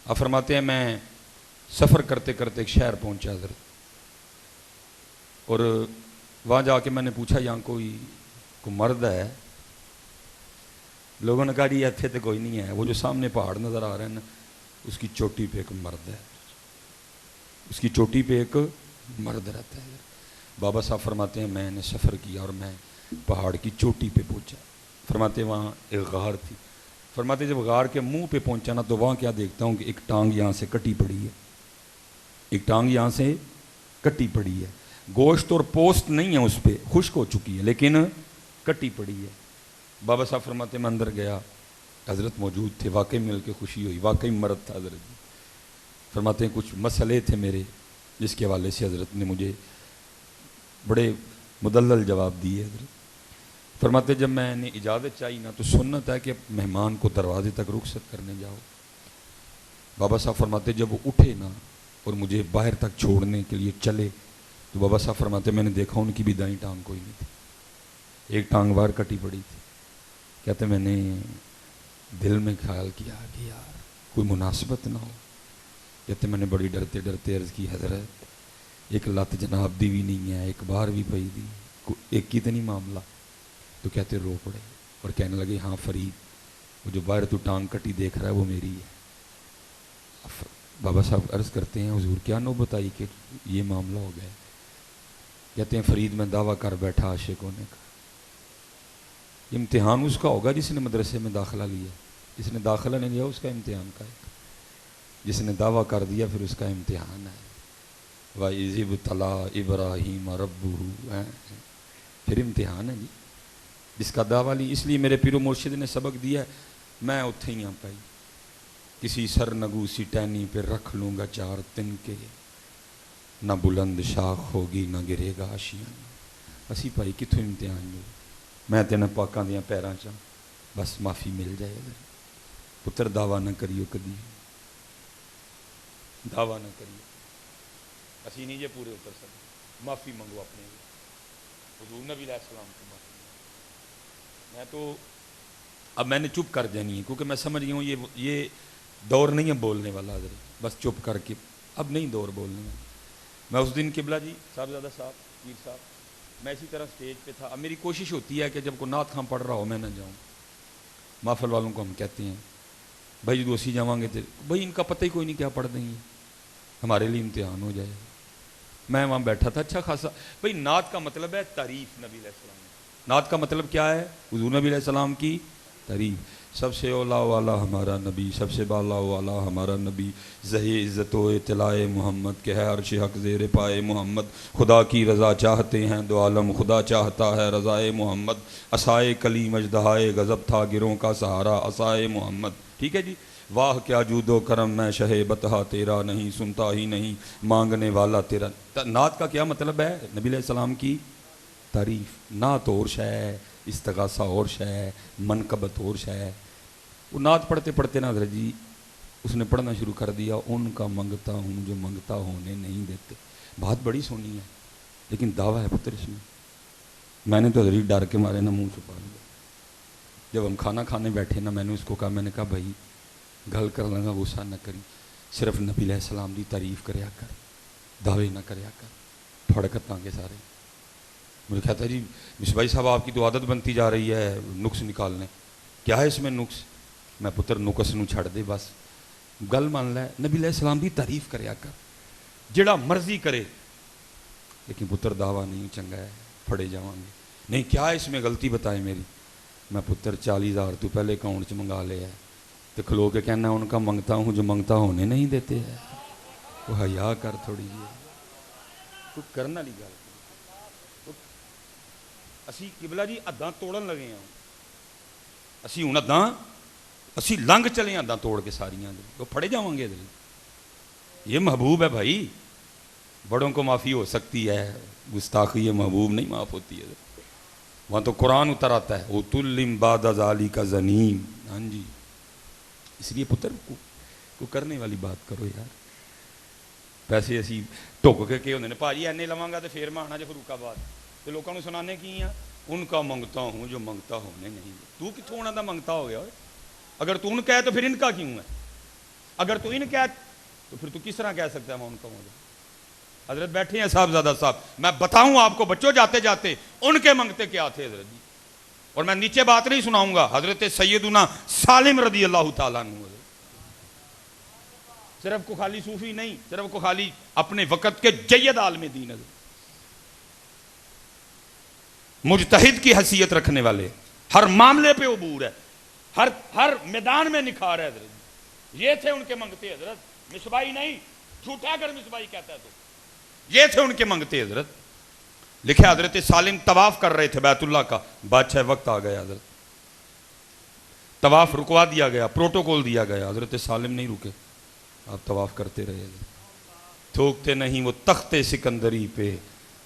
آپ فرماتے ہیں میں سفر کرتے کرتے ایک شہر پہنچا حضرت، اور وہاں جا کے میں نے پوچھا یہاں کوئی مرد ہے؟ لوگوں نے کہا جی ایتھے تو کوئی نہیں ہے، وہ جو سامنے پہاڑ نظر آ رہے ہیں نا اس کی چوٹی پہ ایک مرد ہے، اس کی چوٹی پہ ایک مرد رہتا ہے۔ بابا صاحب فرماتے ہیں میں نے سفر کیا اور میں پہاڑ کی چوٹی پہ پہنچا، فرماتے ہیں وہاں ایک غار تھی، فرماتے جب غار کے منہ پہ پہنچا نا تو وہاں کیا دیکھتا ہوں کہ ایک ٹانگ یہاں سے کٹی پڑی ہے، ایک ٹانگ یہاں سے کٹی پڑی ہے، گوشت اور پوست نہیں ہے اس پہ، خشک ہو چکی ہے لیکن کٹی پڑی ہے۔ بابا صاحب فرماتے میں اندر گیا، حضرت موجود تھے، واقعی مل کے خوشی ہوئی، واقعی مرد تھا حضرت جی۔ فرماتے ہیں کچھ مسئلے تھے میرے جس کے حوالے سے حضرت نے مجھے بڑے مدلل جواب دیے حضرت۔ فرماتے جب میں نے اجازت چاہی نا تو سنت ہے کہ مہمان کو دروازے تک رخصت کرنے جاؤ۔ بابا صاحب فرماتے جب وہ اٹھے نا اور مجھے باہر تک چھوڑنے کے لیے چلے تو بابا صاحب فرماتے میں نے دیکھا ان کی بھی دائیں ٹانگ کوئی نہیں تھی، ایک ٹانگ باہر کٹی پڑی تھی۔ کہتے میں نے دل میں خیال کیا کہ یار کوئی مناسبت نہ ہو۔ کہتے میں نے بڑی ڈرتے ڈرتے عرض کی حضرت ایک لت جناب دی بھی نہیں ہے، ایک بار بھی پئی دی، ایک کی تو نہیں معاملہ؟ تو کہتے رو پڑے اور کہنے لگے ہاں فرید وہ جو باہر تو ٹانگ کٹی دیکھ رہا ہے وہ میری ہے۔ بابا صاحب عرض کرتے ہیں حضور کیا نوبت آئی کہ یہ معاملہ ہو گیا؟ کہتے ہیں فرید میں دعویٰ کر بیٹھا عاشق ہونے کا، امتحان اس کا ہوگا جس نے مدرسے میں داخلہ لیا، جس نے داخلہ نہیں لیا اس کا امتحان کا ہے، جس نے دعویٰ کر دیا پھر اس کا امتحان ہے۔ وَإِذِ ابْتَلَىٰ إِبْرَاهِيمَ رَبُّهُ، پھر امتحان ہے جی جس کا دعویٰ لی۔ اس لیے میرے پیر و مرشد نے سبق دیا ہے میں اتھے ہی پائی کسی سرنگو سی ٹہنی پہ رکھ لوں گا چار تن کے، نہ بلند شاخ ہوگی نہ گرے گا آشیانہ۔ اسی پائی کتوں امتحان جو میں تینا پاکاں دیاں پیراں چاں بس معافی مل جائے گا۔ پتر دعویٰ نہ کریو کدی، دعویٰ نہ کریو، اسی نہیں جے پورے اتر سکتے، معافی منگو اپنے حضور نبی علیہ السلام کو معافی منگو۔ میں تو اب میں نے چپ کر جانی ہے کیونکہ میں سمجھ گیا ہوں یہ دور نہیں ہے بولنے والا حضرت، بس چپ کر کے اب نہیں دور بولنے والا۔ میں اس دن قبلہ جی صاحبزادہ صاحب پیر صاحب میں اسی طرح سٹیج پہ تھا، اب میری کوشش ہوتی ہے کہ جب کوئی نعت خواں پڑھ رہا ہو میں نہ جاؤں۔ محفل والوں کو ہم کہتے ہیں بھائی جدو اسی جاواں گے تو بھائی ان کا پتہ ہی کوئی نہیں کیا پڑھ دیں گے، ہمارے لیے امتحان ہو جائے۔ میں وہاں بیٹھا تھا اچھا خاصا، بھائی نعت کا مطلب ہے تعریف نبی علیہ السلام، نعت کا مطلب کیا ہے؟ حضور نبی علیہ السلام کی تعریف۔ سب سے اولا والا ہمارا نبی، سب سے بالا والا ہمارا نبی، زہی عزت و اطلاع محمد کہ ہے عرش حق زیر پائے محمد، خدا کی رضا چاہتے ہیں دو عالم، خدا چاہتا ہے رضائے محمد، عصائے کلیم اژدہائے غضب تھا گروں کا سہارا عصائے محمد۔ ٹھیک ہے جی، واہ کیا جود و کرم میں شہ بتہا تیرا، نہیں سنتا ہی نہیں مانگنے والا تیرا۔ نعت کا کیا مطلب ہے؟ نبی علیہ السلام کی تعریف۔ نعت اور شے ہے، استغاثہ اور شے ہے، منقبت اور شے ہے۔ وہ نعت پڑھتے پڑھتے نا حضرت جی اس نے پڑھنا شروع کر دیا، ان کا منگتا ہوں جو منگتا ہونے نہیں دیتے۔ بات بڑی سونی ہے لیکن دعویٰ ہے پتر اس میں نے تو حضرت ڈر کے مارے نہ منہ چھپا لیا۔ جب ہم کھانا کھانے بیٹھے نا میں نے اس کو کہا، میں نے کہا بھائی گل کر لگا غصہ نہ کری، صرف نبی علیہ السلام دی تعریف کریا کر، دعوے نہ کریا کر، پھڑ کتاں کے سارے۔ مجھے کہتا ہے جی مصباح بھائی صاحب آپ کی تو عادت بنتی جا رہی ہے نقص نکالنے، کیا ہے اس میں نقص؟ میں پتر نقص نو چھڑ دے بس گل مان لے، نبی علیہ السلام دی تعریف کریا کر، جڑا مرضی کرے، لیکن پتر دعویٰ نہیں چنگا ہے، پھڑے جاواں گے۔ نہیں کیا ہے اس میں غلطی بتائے میری؟ میں پتر 40,000 تو پہلے اکاؤنٹ چ منگا لیا ہے تو کھلو کے کہنا ان کا منگتا ہوں جو منگتا ہونے نہیں دیتے ہے۔ وہ حیا کر تھوڑی جی، تو کرن والی گل اسی قبلہ جی اداں توڑن لگے ہیں، اسی ہوں اداں اسی لنگ چلے اداں توڑ کے ساریاں تو پھڑے جاؤں گے۔ یہ محبوب ہے بھائی، بڑوں کو معافی ہو سکتی ہے، گستاخی یہ محبوب نہیں معاف ہوتی ہے۔ وہاں تو قرآن اتر آتا ہے اُتُلِّم بَعْدَ ذَلِكَ زَنِيمٌ۔ ہاں جی، اس لیے پتر کو کرنے والی بات کرو یار۔ پیسے اسی ٹک کے ہوندے نے بھاجی اینے لواں گا تو پھر میں آنا جے فروخ آباد تو لوگوں نے سنانے کی ہیں ان کا منگتا ہوں جو منگتا ہونے نہیں۔ تو کتوں انہوں دا منگتا ہو گیا؟ اگر تو ان کا ہے تو پھر ان کا کیوں ہے؟ اگر تو ان کا ہے تو پھر تو کس طرح کہہ سکتا ہے میں ان کا ہوں؟ حضرت بیٹھے ہیں صاحبزادہ صاحب، میں بتاؤں آپ کو بچوں جاتے جاتے ان کے منگتے کیا تھے حضرت جی، اور میں نیچے بات نہیں سناؤں گا، حضرت سیدنا سالم رضی اللہ تعالیٰ عنہ، صرف کو خالی صوفی نہیں، صرف کو خالی اپنے وقت کے جید عالم دین، مجتہد کی حیثیت رکھنے والے، ہر معاملے پہ عبور ہے، ہر میدان میں نکھار ہے حضرت، یہ تھے ان کے منگتے حضرت، مصباحی نہیں، جھوٹا اگر مصباحی کہتا ہے تو یہ تھے ان کے منگتے حضرت۔ لکھے حضرت سالم طواف کر رہے تھے بیت اللہ کا، بادشاہ وقت آ گیا حضرت، طواف رکوا دیا گیا، پروٹوکول دیا گیا، حضرت سالم نہیں رکے، آپ طواف کرتے رہے، تھوکتے نہیں وہ تخت سکندری پہ،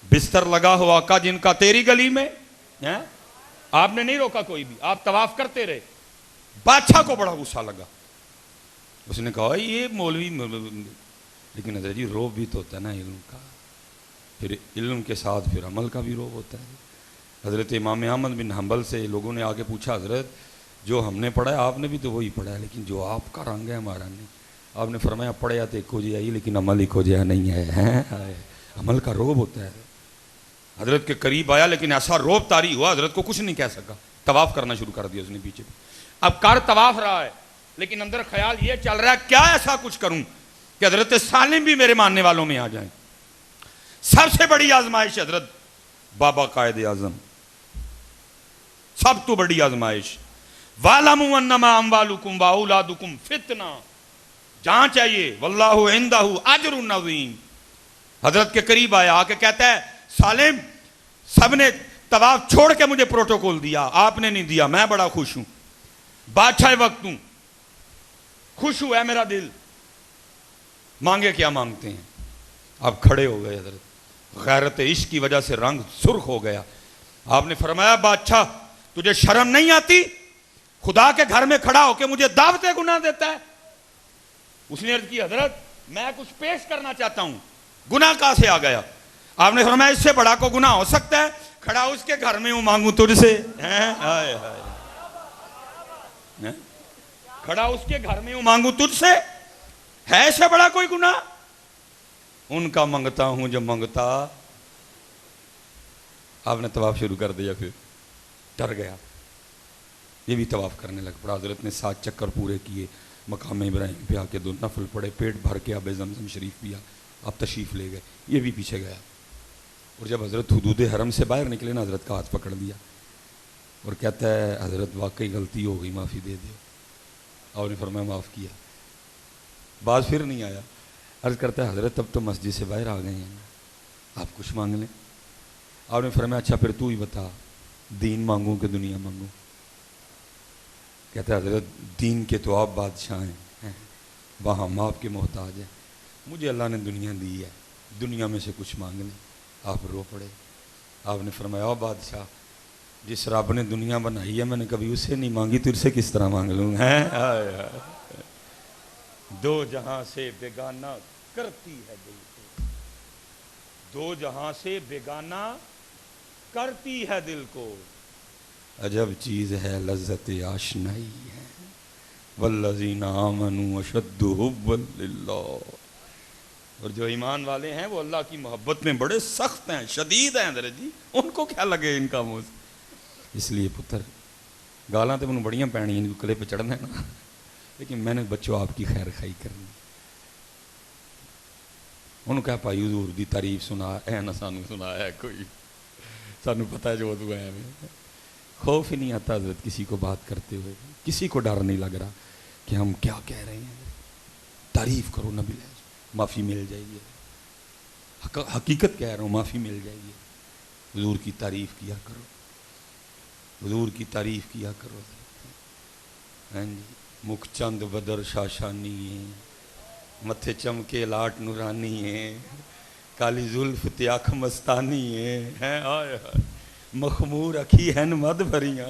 بستر لگا ہوا کا جن کا تیری گلی میں، آپ نے نہیں روکا کوئی بھی، آپ طواف کرتے رہے۔ بادشاہ کو بڑا غصہ لگا، اس نے کہا یہ مولوی، لیکن حضرت جی روب بھی تو ہوتا ہے نا علم کا، پھر علم کے ساتھ پھر عمل کا بھی روب ہوتا ہے۔ حضرت امام احمد بن حنبل سے لوگوں نے آگے پوچھا حضرت جو ہم نے پڑھا ہے آپ نے بھی تو وہی پڑھا ہے، لیکن جو آپ کا رنگ ہے ہمارا نہیں۔ آپ نے فرمایا پڑھیا تو ایک ہو جی آئی لیکن عمل ایک ہو جیا نہیں ہے، عمل کا روب ہوتا ہے۔ حضرت کے قریب آیا لیکن ایسا روب طاری ہوا حضرت کو کچھ نہیں کہہ سکا، طواف کرنا شروع کر دیا اس نے پیچھے۔ اب کر طواف رہا ہے لیکن اندر خیال یہ چل رہا ہے کیا ایسا کچھ کروں کہ حضرت سالم بھی میرے ماننے والوں میں آ جائیں۔ سب سے بڑی آزمائش حضرت بابا قائد اعظم، سب تو بڑی آزمائش، وَاعْلَمُوا أَنَّمَا أَمْوَالُكُمْ وَأَوْلَادُكُمْ فِتْنَةٌ، جہاں چاہیے وَاللَّهُ عِندَهُ أَجْرٌ عَظِيمٌ۔ حضرت کے قریب آیا آ کے کہتا ہے سالم سب نے طواف چھوڑ کے مجھے پروٹوکول دیا، آپ نے نہیں دیا، میں بڑا خوش ہوں، بادشاہ وقت ہوں، خوش ہوا ہے میرا دل، مانگے کیا مانگتے ہیں۔ آپ کھڑے ہو گئے حضرت، غیرت عشق کی وجہ سے رنگ سرخ ہو گیا۔ آپ نے فرمایا بادشاہ تجھے شرم نہیں آتی، خدا کے گھر میں کھڑا ہو کے مجھے دعوت گناہ دیتا ہے؟ اس نے عرض کی حضرت میں کچھ پیش کرنا چاہتا ہوں، گناہ کہاں سے آ گیا؟ آپ نے فرمایا اس سے بڑا کو گناہ ہو سکتا ہے؟ کھڑا اس کے گھر میں ہوں مانگوں تجھ سے، کھڑا اس کے گھر میں ہوں مانگوں تجھ سے، ہے اس سے بڑا کوئی گناہ؟ ان کا منگتا ہوں جو منگتا۔ آپ نے طواف شروع کر دیا، پھر ڈر گیا، یہ بھی طواف کرنے لگ پڑا۔ حضرت نے 7 چکر پورے کیے، مقام ابراہیم پہ آ کے 2 نفل پڑے، پیٹ بھر کے آب زمزم شریف پیا، آپ تشریف لے گئے، یہ بھی پیچھے گیا۔ اور جب حضرت حدود حرم سے باہر نکلے نا حضرت کا ہاتھ پکڑ دیا اور کہتا ہے حضرت واقعی غلطی ہو گئی، معافی دے دو۔ آپ نے فرمایا معاف کیا، بعض پھر نہیں آیا، عرض کرتا ہے حضرت اب تو مسجد سے باہر آ گئے ہیں، آپ کچھ مانگ لیں۔ آپ نے فرمایا اچھا پھر تو ہی بتا دین مانگوں کہ دنیا مانگوں؟ کہتا ہے حضرت دین کے تو آپ بادشاہ ہیں، وہاں ہم آپ کے محتاج ہیں، مجھے اللہ نے دنیا دی ہے، دنیا میں سے کچھ مانگ لیں۔ آپ رو پڑے۔ آپ نے فرمایا او بادشاہ جس رب نے دنیا بنائی ہے میں نے کبھی اسے نہیں مانگی، تو اسے کس طرح مانگ لوں؟ دو جہاں سے بیگانہ کرتی ہے دل کو، دو جہاں سے بیگانہ کرتی ہے دل کو، عجب چیز ہے لذت آشنائی ہے، والذین آمنوا اشد حبا للہ۔ اور جو ایمان والے ہیں وہ اللہ کی محبت میں بڑے سخت ہیں، شدید ہیں حضرت جی، ان کو کیا لگے ان کا منہ۔ اس لیے پتر گالاں تو منہ بڑیاں پینی ان کو کلے پہ چڑھنا ہے نا، لیکن میں نے بچوں آپ کی خیر خائی کرنی، انہوں کہا پائی حضور دی تعریف سنا اے نہ سانو سنایا ہے کوئی، سانو پتہ ہے جو تو ہے، خوف ہی نہیں آتا حضرت کسی کو بات کرتے ہوئے، کسی کو ڈر نہیں لگ رہا کہ ہم کیا کہہ رہے ہیں۔ تعریف کرو نبی لہذا معافی مل جائے گی، حقیقت کہہ رہا ہوں معافی مل جائے گی۔ حضور کی تعریف کیا کرو، حضور کی تعریف کیا کرو۔ ہاں جی، مکھ چند بدر شاشانی ہے، متھے چمکے لاٹ نورانی ہے، کالی زلف تے اکھ مستانی ہے، آئے ہائے مخمور اکھی ہیں مد بھریاں،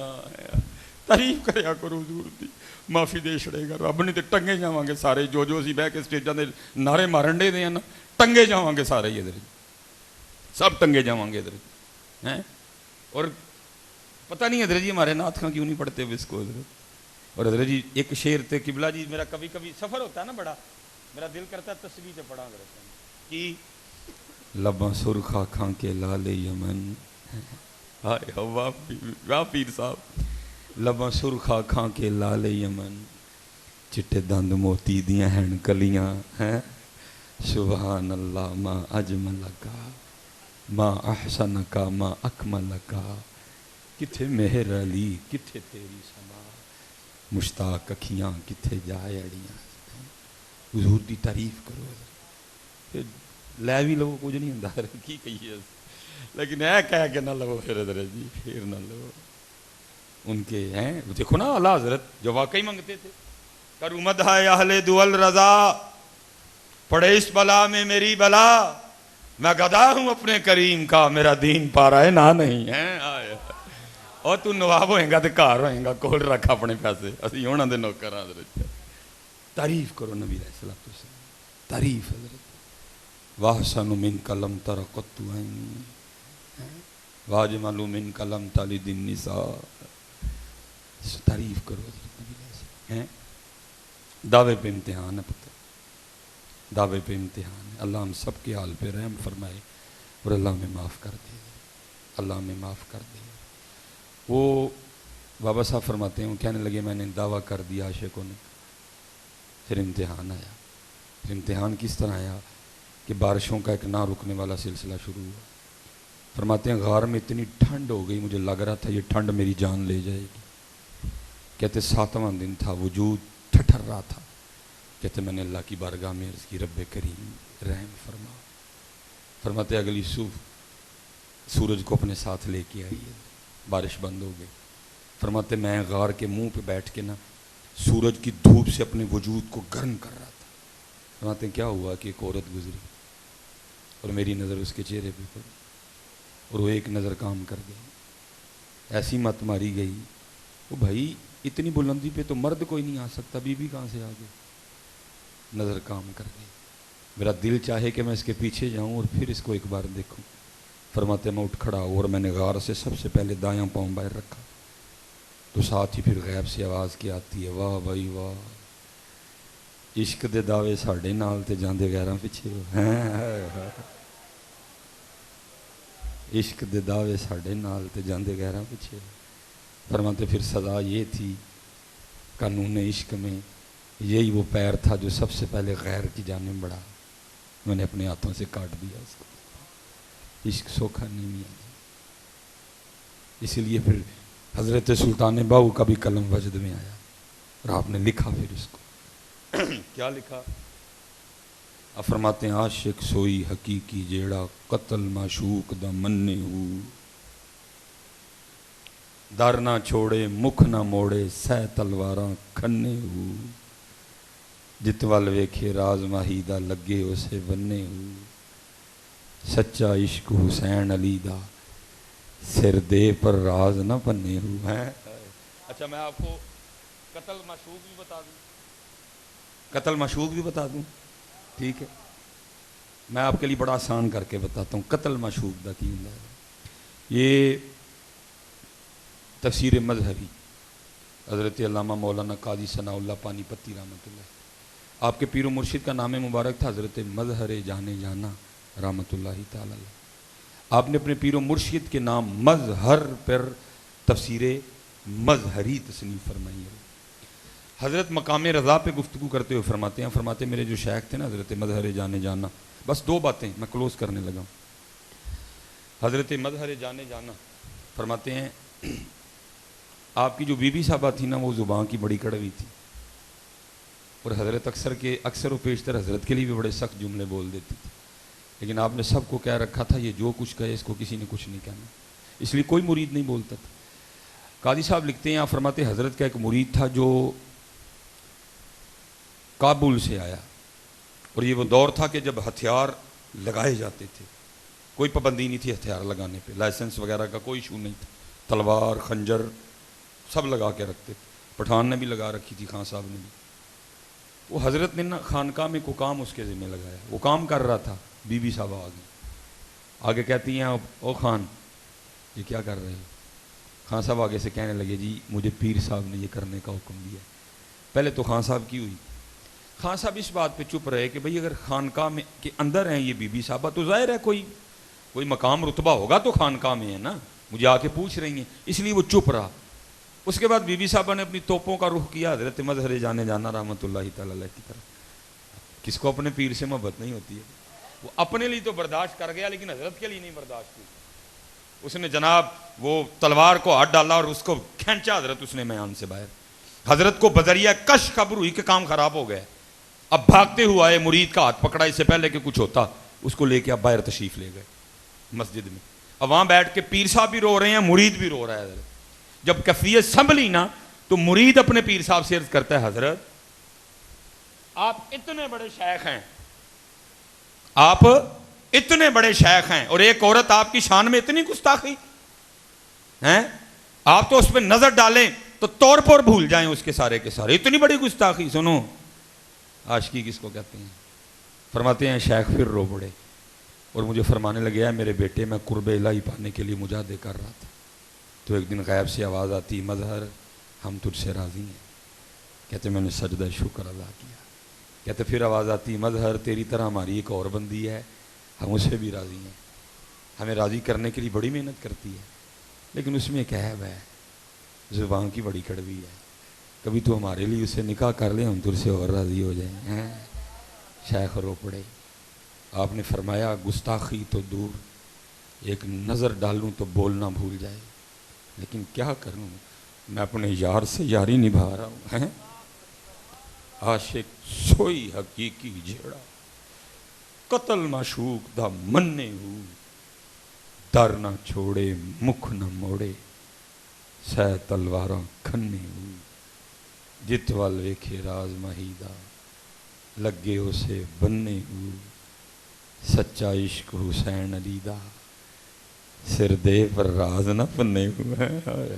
تعریف کریا کرو حضور دی، معافی دے چھڑے گا رب نے تے ٹنگے جاواں گے سارے، جو اسی بہ کے سٹیجاں دے نعرے مارن دے ہیں نا، ٹنگے جاواں گے سارے ادھر، سب ٹنگے جاواں گے ادھر ہیں۔ اور پتہ نہیں حضرت جی ہمارے نعت خواں کیوں نہیں پڑھتے اب اس کو حضرت۔ اور حضرت جی ایک شعر تے قبلہ جی میرا کبھی کبھی سفر ہوتا ہے نا بڑا، میرا دل کرتا ہے تسبیح سے پڑھا کرے کی لباں سرخ آنکھاں کے لال یمن ہائے واہ پیر صاحب لباں سرخ آنکھاں کے لال یمن چٹے دند موتی دیاں ہیں کلیاں ہیں سبحان اللہ ما اجملکا ما احسنکا ما اکملکا کتھے مہر علی کتھے تیری سما مشتاق اکھیاں کتھے جائے اڑیاں حضور دی تعریف کرو لے بھی لو کچھ نہیں ہوندا کی کہیے لیکن اے کہہ کے نہ لو پھر حضرت جی پھر نہ لو ان کے ہیں دیکھو نا اعلیٰ حضرت جو واقعی منگتے تھے کرو مدح اہل دول رضا پڑے اس بلا میں میری بلا میں گدا ہوں اپنے کریم کا میرا دین پا رہا ہے نہ نہیں ہے آئے اور تو نواب ہوئیں گا تو کار ہوئیں گا کول رکھ اپنے پیسے اسی ہونا دے نوکر حضرت تعریف کرو نبی علیہ السلام تعریف حضرت واحسن من کلم ترقت عینی واجمل من کلم تلد النساء تعریف کرو حضرت نبی علیہ السلام دعوے پہ امتحان ہے پتہ دعوے پہ امتحان ہے اللہ ہم سب کے حال پہ رحم فرمائے اور اللہ میں معاف کر دے اللہ میں معاف کر دے وہ بابا صاحب فرماتے ہیں وہ کہنے لگے میں نے دعویٰ کر دیا عاشقوں نے پھر امتحان آیا پھر امتحان کس طرح آیا کہ بارشوں کا ایک نہ رکنے والا سلسلہ شروع ہوا فرماتے ہیں غار میں اتنی ٹھنڈ ہو گئی مجھے لگ رہا تھا یہ ٹھنڈ میری جان لے جائے گی کہتے 7واں دن تھا وجود ٹھٹر رہا تھا کہتے میں نے اللہ کی بارگاہ میں عرض کی رب کریم رحم فرما فرماتے اگلی صبح سورج کو اپنے ساتھ لے کے آئی بارش بند ہو گئی فرماتے میں غار کے منہ پہ بیٹھ کے نا سورج کی دھوپ سے اپنے وجود کو گرم کر رہا تھا فرماتے ہیں کیا ہوا کہ ایک عورت گزری اور میری نظر اس کے چہرے پہ پڑی اور وہ ایک نظر کام کر گئی ایسی مت ماری گئی وہ بھائی اتنی بلندی پہ تو مرد کوئی نہیں آ سکتا بی بی کہاں سے آ گئی نظر کام کر گئی میرا دل چاہے کہ میں اس کے پیچھے جاؤں اور پھر اس کو ایک بار دیکھوں فرماتے میں اٹھ کھڑا اور میں نے غار سے سب سے پہلے دایاں پاؤں باہر رکھا تو ساتھ ہی پھر غیب سے آواز کی آتی ہے واہ بھائی واہ عشق دے دعوے ساڈے نال تے جاندے غیراں پیچھے عشق دے دعوے ساڈے نال تے جاندے غیراں پیچھے فرماتے پھر سزا یہ تھی قانون عشق میں یہی وہ پیر تھا جو سب سے پہلے غیر کی جانب بڑھا میں نے اپنے ہاتھوں سے کاٹ دیا اس کو عشق سوکھا نہیں میاں جی اسی لیے پھر حضرت سلطان باہو کا بھی قلم وجد میں آیا اور آپ نے لکھا پھر اس کو کیا لکھا آپ فرماتے ہیں عاشق سوئی حقیقی جیڑا قتل معشوق دا مننے ہو در نہ چھوڑے مکھ نہ موڑے سہ تلواراں کھنے ہو جت وال ویکھے راز ماہی دا لگے اسے بننے ہو سچا عشق حسین علی دا سر دے پر راز نہ بننے ہو ہیں اچھا میں آپ کو قتل معشوق بھی بتا دوں قتل معشوق بھی بتا دوں ٹھیک ہے میں آپ کے لیے بڑا آسان کر کے بتاتا ہوں قتل معشوق دا کی ہوندا ہے یہ تفسیر مظہری حضرت علامہ مولانا قاضی ثناء اللہ پانی پتی رحمۃ اللہ آپ کے پیر و مرشد کا نام مبارک تھا حضرت مظہر جانے جانا رحمۃ اللہ تعالی علیہ آپ نے اپنے پیر و مرشد کے نام مظہر پر تفسیر مظہری تصنیف فرمائی ہے حضرت مقام رضا پہ گفتگو کرتے ہوئے فرماتے میرے جو شیخ تھے نا حضرت مظہر جانے جانا بس 2 باتیں میں کلوز کرنے لگا ہوں حضرت مظہر جانے جانا فرماتے ہیں آپ کی جو بی بی صاحبہ تھی نا وہ زبان کی بڑی کڑوی تھی اور حضرت اکثر و بیشتر حضرت کے لیے بھی بڑے سخت جملے بول دیتی تھی لیکن آپ نے سب کو کہہ رکھا تھا یہ جو کچھ کہے اس کو کسی نے کچھ نہیں کہنا اس لیے کوئی مرید نہیں بولتا تھا قاضی صاحب لکھتے ہیں آپ فرماتے حضرت کا ایک مرید تھا جو کابل سے آیا اور یہ وہ دور تھا کہ جب ہتھیار لگائے جاتے تھے کوئی پابندی نہیں تھی ہتھیار لگانے پہ لائسنس وغیرہ کا کوئی ایشو نہیں تھا تلوار خنجر سب لگا کے رکھتے پٹھان نے بھی لگا رکھی تھی خان صاحب نے بھی وہ حضرت نے نا خانقاہ میں کو کام اس کے ذمہ لگایا وہ کام کر رہا تھا بی بی صاحبہ آگے کہتی ہیں او خان یہ کیا کر رہے ہو خان صاحب آگے سے کہنے لگے جی مجھے پیر صاحب نے یہ کرنے کا حکم دیا پہلے تو خان صاحب کی ہوئی خان صاحب اس بات پہ چپ رہے کہ بھئی اگر خانقاہ میں کے اندر ہیں یہ بی بی صاحبہ تو ظاہر ہے کوئی مقام رتبہ ہوگا تو خانقاہ میں ہے نا، مجھے آ کے پوچھ رہی ہیں، اس لیے وہ چپ رہا۔ اس کے بعد بی بی صاحبہ نے اپنی توپوں کا رخ کیا حضرت مظہر جانے جانا رحمۃ اللہ تعالی علیہ کی طرف۔ کس کو اپنے پیر سے محبت نہیں ہوتی ہے؟ وہ اپنے لیے تو برداشت کر گیا لیکن حضرت کے لیے نہیں برداشت کی۔ اس نے جناب وہ تلوار کو ہاتھ ڈالا اور اس کو کھینچا حضرت اس نے میان سے باہر۔ حضرت کو بذریعہ کش خبر ہوئی کہ کام خراب ہو گیا، اب بھاگتے ہوا ہے، مرید کا ہاتھ پکڑا، اس سے پہلے کہ کچھ ہوتا اس کو لے کے اب باہر تشریف لے گئے مسجد میں۔ اب وہاں بیٹھ کے پیر صاحب بھی رو رہے ہیں، مرید بھی رو رہا ہے حضرت۔ جب کیفیت سنبھلی نا تو مرید اپنے پیر صاحب سے عرض کرتا ہے حضرت آپ اتنے بڑے شیخ ہیں، آپ اتنے بڑے شیخ ہیں اور ایک عورت آپ کی شان میں اتنی گستاخی ہیں، آپ تو اس پہ نظر ڈالیں تو طور پر بھول جائیں اس کے سارے، اتنی بڑی گستاخی۔ سنو عاشقی کس کو کہتے ہیں؟ فرماتے ہیں شیخ پھر رو پڑے اور مجھے فرمانے لگے ہے میرے بیٹے میں قرب الہی پانے کے لیے مجاہدے کر رہا تھا تو ایک دن غیب سے آواز آتی مظہر ہم تجھ سے راضی ہیں۔ کہتے میں نے سجدہ شکر ادا کیا۔ کہتے پھر آواز آتی مظہر تیری طرح ہماری ایک اور بندی ہے، ہم اسے بھی راضی ہیں، ہمیں راضی کرنے کے لیے بڑی محنت کرتی ہے لیکن اس میں ایک عیب ہے، زبان کی بڑی کڑوی ہے، کبھی تو ہمارے لیے اسے نکاح کر لیں ہم تجھ سے اور راضی ہو جائیں۔ شیخ رو پڑے۔ آپ نے فرمایا گستاخی تو دور، ایک نظر ڈالوں تو بولنا بھول جائے، لیکن کیا کروں میں اپنے یار سے یاری نبھا رہا ہوں۔ عاشق سوئی حقیقی جھیڑا، قتل معشوق دا مننے ہو، در نہ چھوڑے مکھ نہ موڑے، سہ تلواراں کھنے ہو، جت وال ویکھے راز ماہی دا، لگے اسے بننے ہو، سچا عشق حسین علی دا، سر دے پر راز نہ پنے ہوئے۔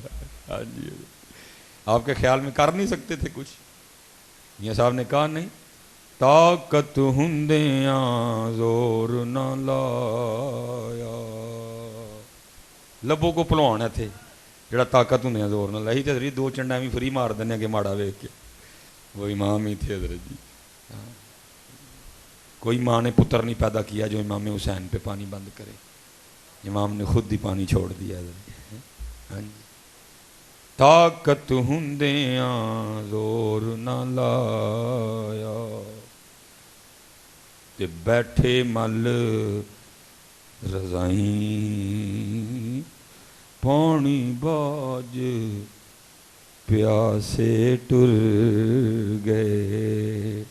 آپ کے خیال میں کر نہیں سکتے تھے کچھ؟ میاں صاحب نے کہا نہیں، طاقت ہندیاں زور نہ لایا، لبوں کو پلوانا تھے جڑا طاقت ہندیاں زور نہ لائی تے حضرت دو چنڈا بھی فری مار دینے کہ ماڑا ویکھ کے، وہ امام ہی تھے حضرت جی۔ کوئی ماں نے پتر نہیں پیدا کیا جو امام حسین پہ پانی بند کرے، امام نے خود ہی پانی چھوڑ دیا حضرت۔ ہاں جی، طاقت ہندیاں زور نہ لایا، تے بیٹھے مل رضائیں پانی باج پیاسے ٹر گئے،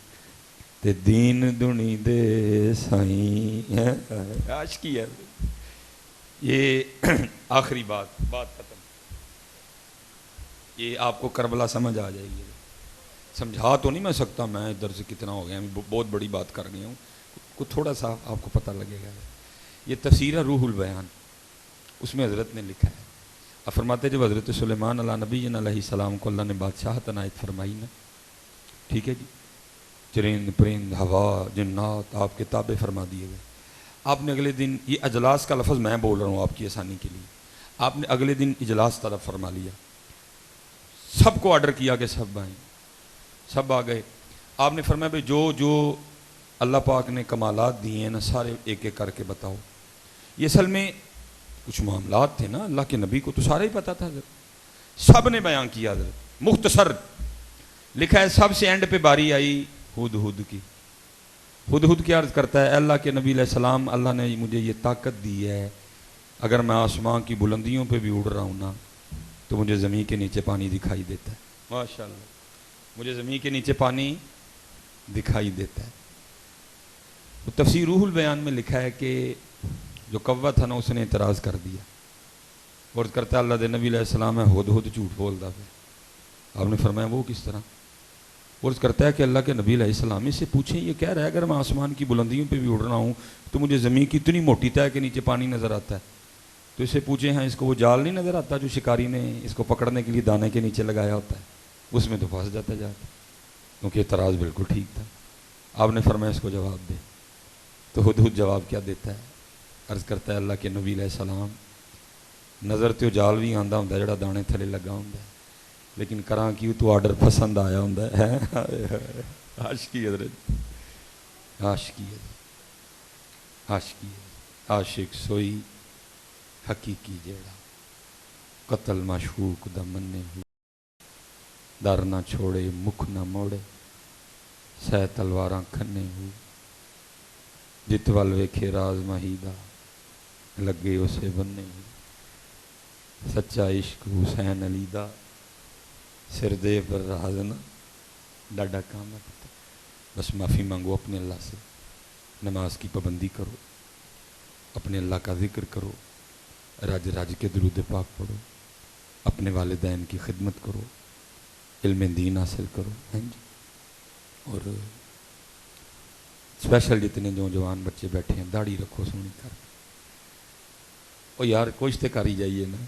تے دین دنی دے سائیں۔ عاشقی ہے یہ۔ آخری بات ختم، یہ آپ کو کربلا سمجھ آ جائے گی۔ سمجھا تو نہیں میں سکتا، میں ادھر سے کتنا ہو گیا، بہت بڑی بات کر گیا ہوں، کچھ تھوڑا سا آپ کو پتہ لگے گا۔ یہ تفسیر روح البیان، اس میں حضرت نے لکھا ہے، اب فرماتے جب حضرت سلیمان علیہ نبی علیہ السلام کو اللہ نے بادشاہت عنایت فرمائی نا، ٹھیک ہے جی، چرند پرند ہوا جنات آپ کے تابع فرما دیے گئے۔ آپ نے اگلے دن، یہ اجلاس کا لفظ میں بول رہا ہوں آپ کی آسانی کے لیے، آپ نے اگلے دن اجلاس طلب فرما لیا، سب کو آرڈر کیا کہ سب آئیں، سب آ گئے۔ آپ نے فرمایا بھائی جو جو اللہ پاک نے کمالات دیے ہیں نا سارے ایک ایک کر کے بتاؤ۔ یہ اصل میں کچھ معاملات تھے نا، اللہ کے نبی کو تو سارا ہی پتہ تھا حضرت، سب نے بیان کیا حضرت، مختصر لکھا ہے۔ سب سے اینڈ پہ باری آئی ہدہد کی۔ ہدہد کیا عرض کرتا ہے، اللہ کے نبی علیہ السلام اللہ نے مجھے یہ طاقت دی ہے، اگر میں آسمان کی بلندیوں پہ بھی اڑ رہا ہوں نا تو مجھے زمین کے نیچے پانی دکھائی دیتا ہے۔ ماشاءاللہ، مجھے زمین کے نیچے پانی دکھائی دیتا ہے۔ تفسیر روح البیان میں لکھا ہے کہ جو کوا تھا نا اس نے اعتراض کر دیا اور کرتا ہے اللہ دے نبی علیہ السلام ہے ہدہد جھوٹ بولتا پھر۔ آپ نے فرمایا وہ کس طرح؟ اور کرتا ہے کہ اللہ کے نبی علیہ السلام اس سے پوچھیں، یہ کہہ رہا ہے اگر میں آسمان کی بلندیوں پہ بھی اڑ رہا ہوں تو مجھے زمین کی اتنی موٹی تہ کے نیچے پانی نظر آتا ہے، تو اس سے پوچھیں ہاں اس کو وہ جال نہیں نظر آتا جو شکاری نے اس کو پکڑنے کے لیے دانے کے نیچے لگایا ہوتا ہے، اس میں تو پھنس جاتا کیونکہ اعتراض بالکل ٹھیک تھا۔ آپ نے فرمایا اس کو جواب دے، تو ہدہد جواب کیا دیتا ہے؟ عرض کرتا ہے اللہ کے نبی علیہ السلام نظر تو جال بھی آندا ہوندا جڑا دانے تھلے لگا ہوندا ہے، لیکن کراں کیوں تو آرڈر پسند آیا ہوں ہے عاشقی حضرت عاشقی عاشقی عاشق سوئی حقیقی جیڑا قتل معشوق دا مننے ہو در نہ چھوڑے مکھ نہ موڑے سہ تلواراں کھنے ہو جت ول ویکھے راز ماہی دا لگے اسے بننے ہو سچا عشق حسین علی دا سر دے پر راز نہ ڈاڈا کام ہے. بس معافی مانگو اپنے اللہ سے, نماز کی پابندی کرو, اپنے اللہ کا ذکر کرو, رج رج کے درود پاک پڑھو, اپنے والدین کی خدمت کرو, علم دین حاصل کرو. ہیں جی. اور اسپیشل جتنے جوان بچے بیٹھے ہیں داڑھی رکھو سونی کر. اور یار کوشش تو کر ہی جائیے نا.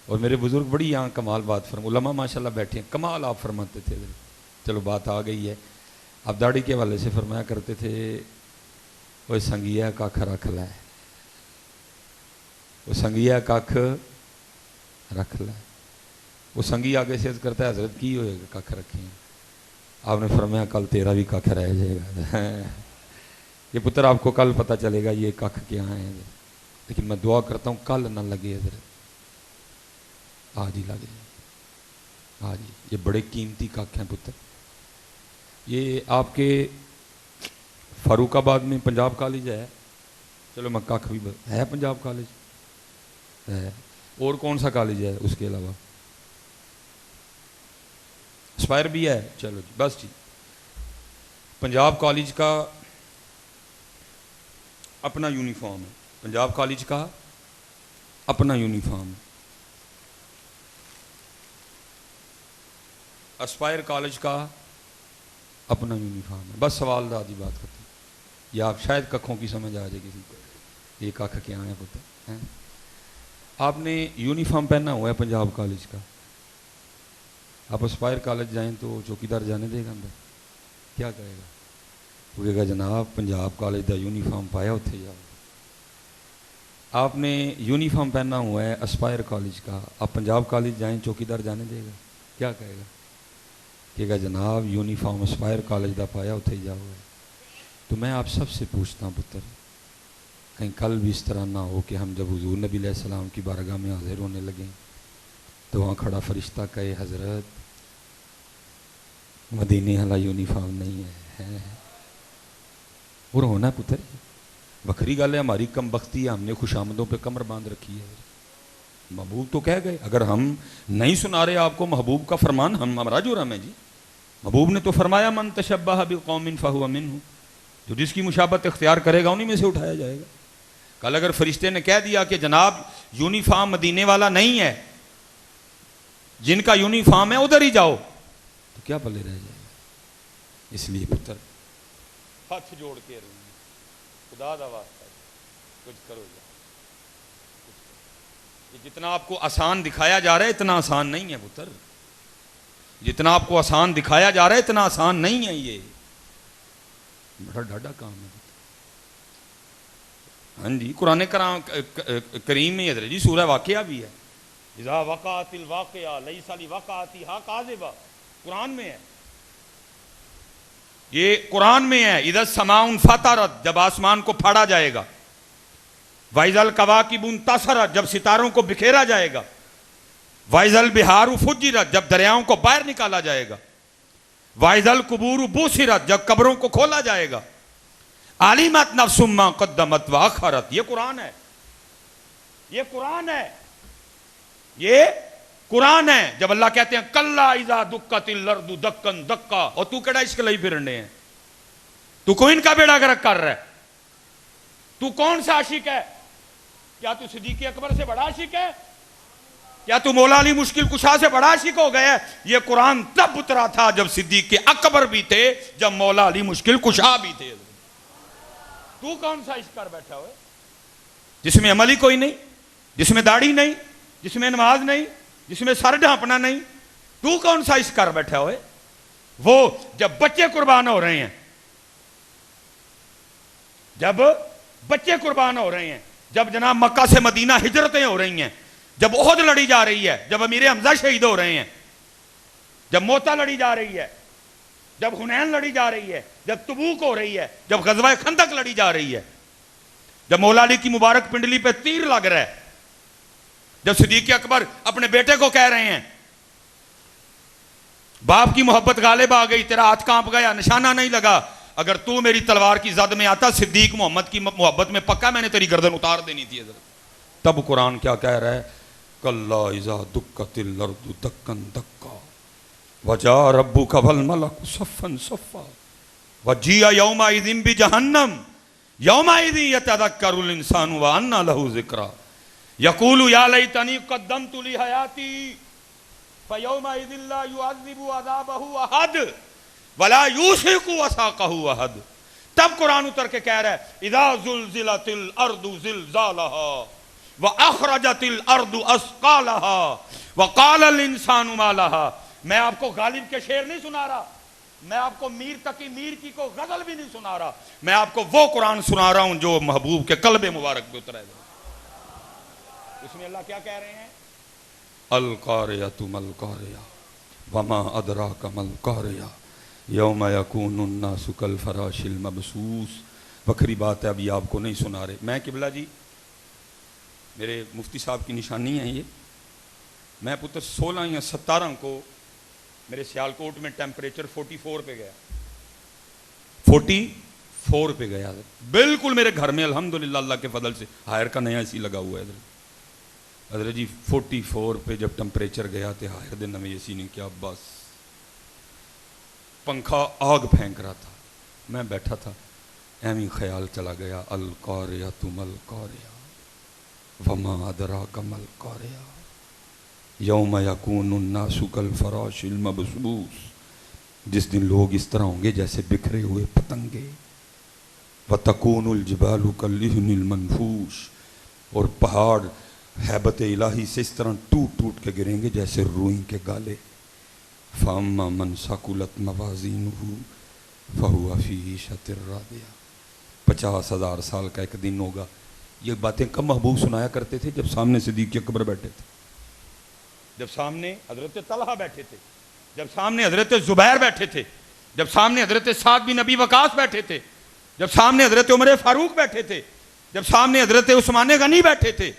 اور میرے بزرگ بڑی یہاں کمال بات علماء ماشاءاللہ بیٹھے ہیں, کمال آپ فرماتے تھے. چلو بات آ گئی ہے. آپ داڑھی کے حوالے سے فرمایا کرتے تھے وہ سنگیا کھ رکھ لے, وہ سنگیا کھ رکھ لے. وہ سنگی آگے سے عرض کرتا ہے حضرت کی ہوئے گا کھ رکھیں. آپ نے فرمایا کل تیرا بھی کھ رہ جائے گا. یہ پتر آپ کو کل پتہ چلے گا یہ کھ کیا ہے. لیکن میں دعا کرتا ہوں کل نہ لگے حضرت, آج ہی لگ جائے. آج ہی. یہ بڑے قیمتی کھ ہیں پتر. یہ آپ کے فاروق آباد میں پنجاب کالج ہے. چلو میں کھ بھی ہے پنجاب کالج ہے. اور کون سا کالج ہے اس کے علاوہ؟ اسپائر بھی ہے. چلو جی بس جی. پنجاب کالج کا اپنا یونیفارم ہے. پنجاب کالج کا اپنا یونیفارم ہے. اسپائر کالج کا اپنا یونیفارم ہے. بس سوال دادی بات کرتے ہیں. یا آپ شاید ککھوں کی سمجھ آ جائے کسی کو یہ کھ کیا ہے پتہ ہے. آپ نے یونیفارم پہنا ہوا ہے پنجاب کالج کا. آپ اسپائر کالج جائیں تو چوکیدار جانے دے گا اندر؟ کیا کہے گا؟ وہ کہے گا جناب پنجاب کالج دا یونیفارم پایا اتنے جاؤ. آپ نے یونیفارم پہنا ہوا ہے اسپائر کالج کا, آپ پنجاب کالج جائیں چوکیدار جانے دے گا؟ کیا کہے گا؟ کہے گا جناب یونیفارم اسپائر کالج دا پایا اتنے جاؤ. تو میں آپ سب سے پوچھتا ہوں پتر, کہیں کل بھی اس طرح نہ ہو کہ ہم جب حضور نبی علیہ السلام کی بارگاہ میں حاضر ہونے لگیں تو وہاں کھڑا فرشتہ کہے حضرت مدینے والا یونیفارم نہیں ہے. اور ہونا پتر بکری گل ہے. ہماری کم بختی ہے, ہم نے خوش آمدوں پہ کمر باندھ رکھی ہے. محبوب تو کہہ گئے, اگر ہم نہیں سنا رہے آپ کو محبوب کا فرمان, ہمارا جرم ہے جی. محبوب نے تو فرمایا من تشبہ بقوم فہو منہم, جو جس کی مشابہت اختیار کرے گا انہی میں سے اٹھایا جائے گا. کل اگر فرشتے نے کہہ دیا کہ جناب یونیفارم مدینے والا نہیں ہے, جن کا یونیفارم ہے ادھر ہی جاؤ, تو کیا پلے رہ جائے گا. اس لیے پتر ہاتھ جوڑ کے رہے خدا دا واسطہ کچھ کرو جا. جتنا آپ کو آسان دکھایا جا رہا ہے اتنا آسان نہیں ہے پتر. جتنا آپ کو آسان دکھایا جا رہا ہے اتنا آسان نہیں ہے. یہ بڑا ڈاڈا کام ہے. ہاں جی. قرآن کریم میں حضرت جی سورہ واقعہ بھی ہے. اذا وقعت الواقعہ لیس لوقعتھا کاذبہ, قرآن میں ہے. یہ قرآن میں ہے. اذا السماء انفطرت, جب آسمان کو پھاڑا جائے گا. وَإِذَا الْكَوَاكِبُ انتَثَرَتْ, جب ستاروں کو بکھیرا جائے گا. وَإِذَا الْبِحَارُ فُجِّرَتْ, جب دریاؤں کو باہر نکالا جائے گا. وَإِذَا الْقُبُورُ بُعْثِرَتْ, جب قبروں کو کھولا جائے گا. عَلِمَتْ نَفْسٌ مَّا قَدَّمَتْ وَأَخَّرَتْ, یہ قرآن ہے. یہ قرآن ہے. یہ قرآن ہے. جب اللہ کہتے ہیں کَلَّا إِذَا دُكَّتِ الْأَرْضُ دَكًّا دَكًّا, اور تو کیڑا عشق لئی پھرنے ہیں, تو کوئی ان کا بیڑا گرک کر رہا ہے. تو کون سا عاشق ہے؟ کیا تو صدیق اکبر سے بڑا عاشق ہے؟ کیا تو مولا علی مشکل کشا سے بڑا عاشق ہو گیا ہے؟ یہ قرآن تب اترا تھا جب صدیق اکبر بھی تھے, جب مولا علی مشکل کشا بھی تھے. تو کون سا عشق کر بیٹھا ہوئے جس میں عمل ہی کوئی نہیں, جس میں داڑھی نہیں, جس میں نماز نہیں, جس میں سر ڈھانپنا نہیں. تو کون سا عشق کر بیٹھا ہوئے؟ وہ جب بچے قربان ہو رہے ہیں, جب بچے قربان ہو رہے ہیں, جب جناب مکہ سے مدینہ ہجرتیں ہو رہی ہیں, جب احد لڑی جا رہی ہے, جب امیر حمزہ شہید ہو رہے ہیں, جب موتا لڑی جا رہی ہے، جب حنین لڑی جا رہی ہے، جب تبوک ہو رہی ہے، جب غزوہ خندق لڑی جا رہی ہے، جب مولا علی کی مبارک پنڈلی پہ تیر لگ رہا ہے، جب صدیق اکبر اپنے بیٹے کو کہہ رہے ہیں باپ کی محبت غالب آ گئی، تیرا ہاتھ کانپ گیا، نشانہ نہیں لگا، اگر تو میری تلوار کی زد میں آتا صدیق محمد کی محبت میں پکا میں نے تیری گردن اتار دینی تھی حضرت. تب قرآن کیا کہہ رہا ہے؟ کلا اذا دکت الارض دکن دکا وجاء ربک والملک صفا صفا وجیء یومئذ بجہنم یومئذ یتذکر الانسان وانى له ذکری یقول یا لیتنی قدمت لحیاتی فیومئذ لا یعذب عذابہ احد ولا یوثق وثاقہ احد. تب قرآن اتر کے کہہ رہا ہے اذا زلزلت الارض زلزالها واخرجت الارض اثقالها وقال الانسان ما لها. میں آپ کو غالب کے شعر نہیں سنا رہا، میں آپ کو میر تقی میر کی کو غزل بھی نہیں سنا رہا، میں آپ کو وہ قرآن سنا رہا ہوں جو محبوب کے قلب مبارک پہ اترا ہے. اس میں اللہ کیا کہہ رہے ہیں؟ القاریۃ ما القاریۃ وما ادراک ما القاریۃ یوم یکون الناس کالفراش المبثوث. بکری بات ہے، ابھی آپ کو نہیں سنا رہے. میں قبلہ جی میرے مفتی صاحب کی نشانی ہے یہ، میں پتر 16 یا 17 کو میرے سیالکوٹ میں ٹیمپریچر 44 پہ گیا، 44 پہ گیا بالکل میرے گھر میں الحمدللہ اللہ کے فضل سے ہائر کا نیا اسی لگا ہوا ہے حضرت جی. 44 پہ جب ٹیمپریچر گیا تو ہائر دن میں اسی نے کیا، بس پنکھا آگ پھینک رہا تھا، میں بیٹھا تھا، ایویں خیال چلا گیا القاریۃ ما القاریۃ وما ادراک ما القاریۃ یوم یکون الناس کالفراش المبثوث. جس دن لوگ اس طرح ہوں گے جیسے بکھرے ہوئے پتنگے. وتکون الجبال کالعہن المنفوش، اور پہاڑ ہیبت الہی سے اس طرح ٹوٹ ٹوٹ کے گریں گے جیسے روئی کے گالے. فاما من ثقلت موازینہ فہو فی عیشۃ راضیہ. 50,000 سال کا ایک دن ہوگا. یہ باتیں کب محبوب سنایا کرتے تھے؟ جب سامنے صدیق اکبر بیٹھے تھے، جب سامنے حضرت طلحہ بیٹھے تھے، جب سامنے حضرت زبیر بیٹھے تھے، جب سامنے حضرت سعد بن ابی وقاص بیٹھے تھے، جب سامنے حضرت عمر فاروق بیٹھے تھے، جب سامنے حضرت عثمان غنی بیٹھے تھے،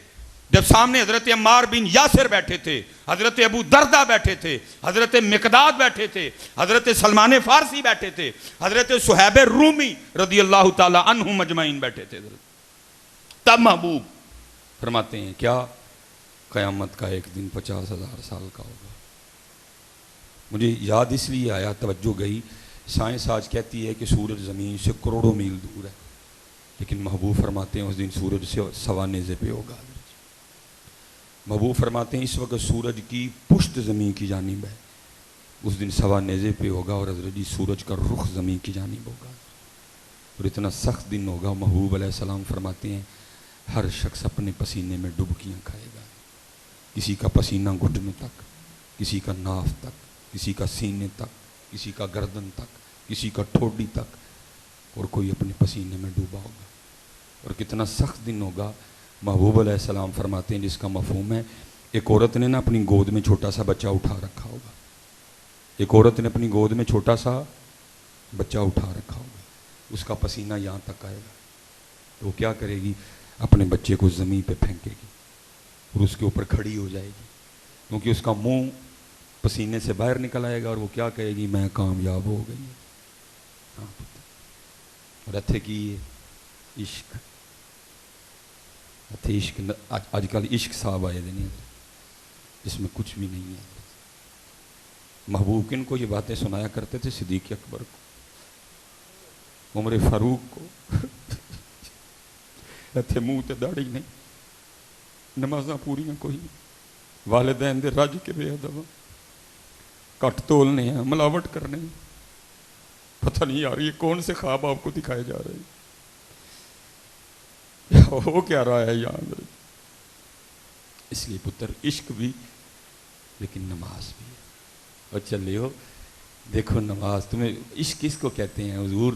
جب سامنے حضرت عمار بن یاسر بیٹھے تھے، حضرت ابو دردہ بیٹھے تھے، حضرت مقداد بیٹھے تھے، حضرت سلمان فارسی بیٹھے تھے، حضرت صہیب رومی رضی اللہ تعالی عنہم اجمعین بیٹھے تھے. تب محبوب فرماتے ہیں کیا؟ قیامت کا ایک دن 50,000 سال کا ہوگا. مجھے یاد اس لیے آیا، توجہ گئی. سائنس آج کہتی ہے کہ سورج زمین سے کروڑوں میل دور ہے، لیکن محبوب فرماتے ہیں اس دن سورج سے 1.25 نیزے پہ ہوگا. محبوب فرماتے ہیں اس وقت سورج کی پشت زمین کی جانب ہے، اس دن 1.25 نیزے پہ ہوگا، اور حضرت جی سورج کا رخ زمین کی جانب ہوگا، اور اتنا سخت دن ہوگا. محبوب علیہ السلام فرماتے ہیں ہر شخص اپنے پسینے میں ڈبکیاں کھائے گا. کسی کا پسینہ گھٹنے تک، کسی کا ناف تک، کسی کا سینے تک، کسی کا گردن تک، کسی کا ٹھوڈی تک، اور کوئی اپنے پسینے میں ڈوبا ہوگا. اور کتنا سخت دن ہوگا. محبوب علیہ السلام فرماتے ہیں جس کا مفہوم ہے ایک عورت نے نا اپنی گود میں چھوٹا سا بچہ اٹھا رکھا ہوگا. ایک عورت نے اپنی گود میں چھوٹا سا بچہ اٹھا رکھا ہوگا، اس کا پسینہ یہاں تک آئے گا، تو وہ کیا کرے گی؟ اپنے بچے کو زمین پہ پھینکے گی اور اس کے اوپر کھڑی ہو جائے گی، کیونکہ اس کا منہ پسینے سے باہر نکل آئے گا، اور وہ کیا کہے گی؟ میں کامیاب ہو گئی. اور اتھے کی عشق، اتھے عشق آج کل عشق صاحب آئے دیں جس میں کچھ بھی نہیں ہے. محبوب کن کو یہ باتیں سنایا کرتے تھے؟ صدیق اکبر کو، عمر فاروق کو. اتھے منہ تے داڑھی نہیں، نمازاں پوریاں کوئی نہیں، والدین دے رج کے بے ادب، کٹ تولنے ہیں، ملاوٹ کرنے ہیں. پتہ نہیں یار یہ کون سے خواب آپ کو دکھائے جا رہے ہیں، ہو کیا رہا ہے یہاں. اس لیے پتر عشق بھی لیکن نماز بھی ہے. اور چلے ہو دیکھو نماز، تمہیں عشق کس کو کہتے ہیں؟ حضور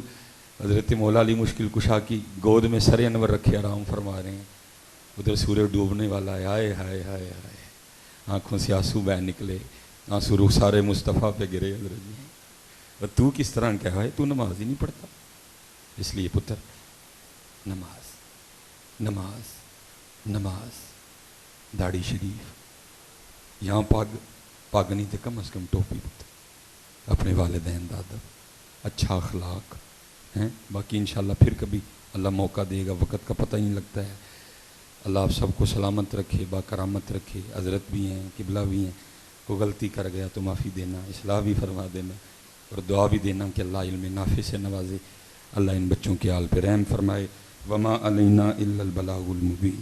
حضرت مولا علی مشکل کشا کی گود میں سر انور رکھے آرام فرما رہے ہیں، ادھر سورج ڈوبنے والا ہے، ہائے ہائے ہائے ہائے، آنکھوں سے آنسو بہہ نکلے. آنسو رخسارے مصطفیٰ پہ گرے حضرت جی. اور تو کس طرح کہا ہے تو نماز ہی نہیں پڑھتا. اس لیے پتر نماز نماز نماز داڑھی شریف یہاں پاگ نہیں تھے کم از کم ٹوپی پتر اپنے والدین دادا اچھا اخلاق ہیں. باقی انشاءاللہ پھر کبھی اللہ موقع دے گا. وقت کا پتہ ہی نہیں لگتا ہے. اللہ آپ سب کو سلامت رکھے با کرامت رکھے. حضرت بھی ہیں قبلہ بھی ہیں. کوئی غلطی کر گیا تو معافی دینا اصلاح بھی فرما دینا اور دعا بھی دینا کہ اللہ علم نافع سے نوازے. اللہ ان بچوں کے حال پہ رحم فرمائے. وما علینا الا البلاغ المبین.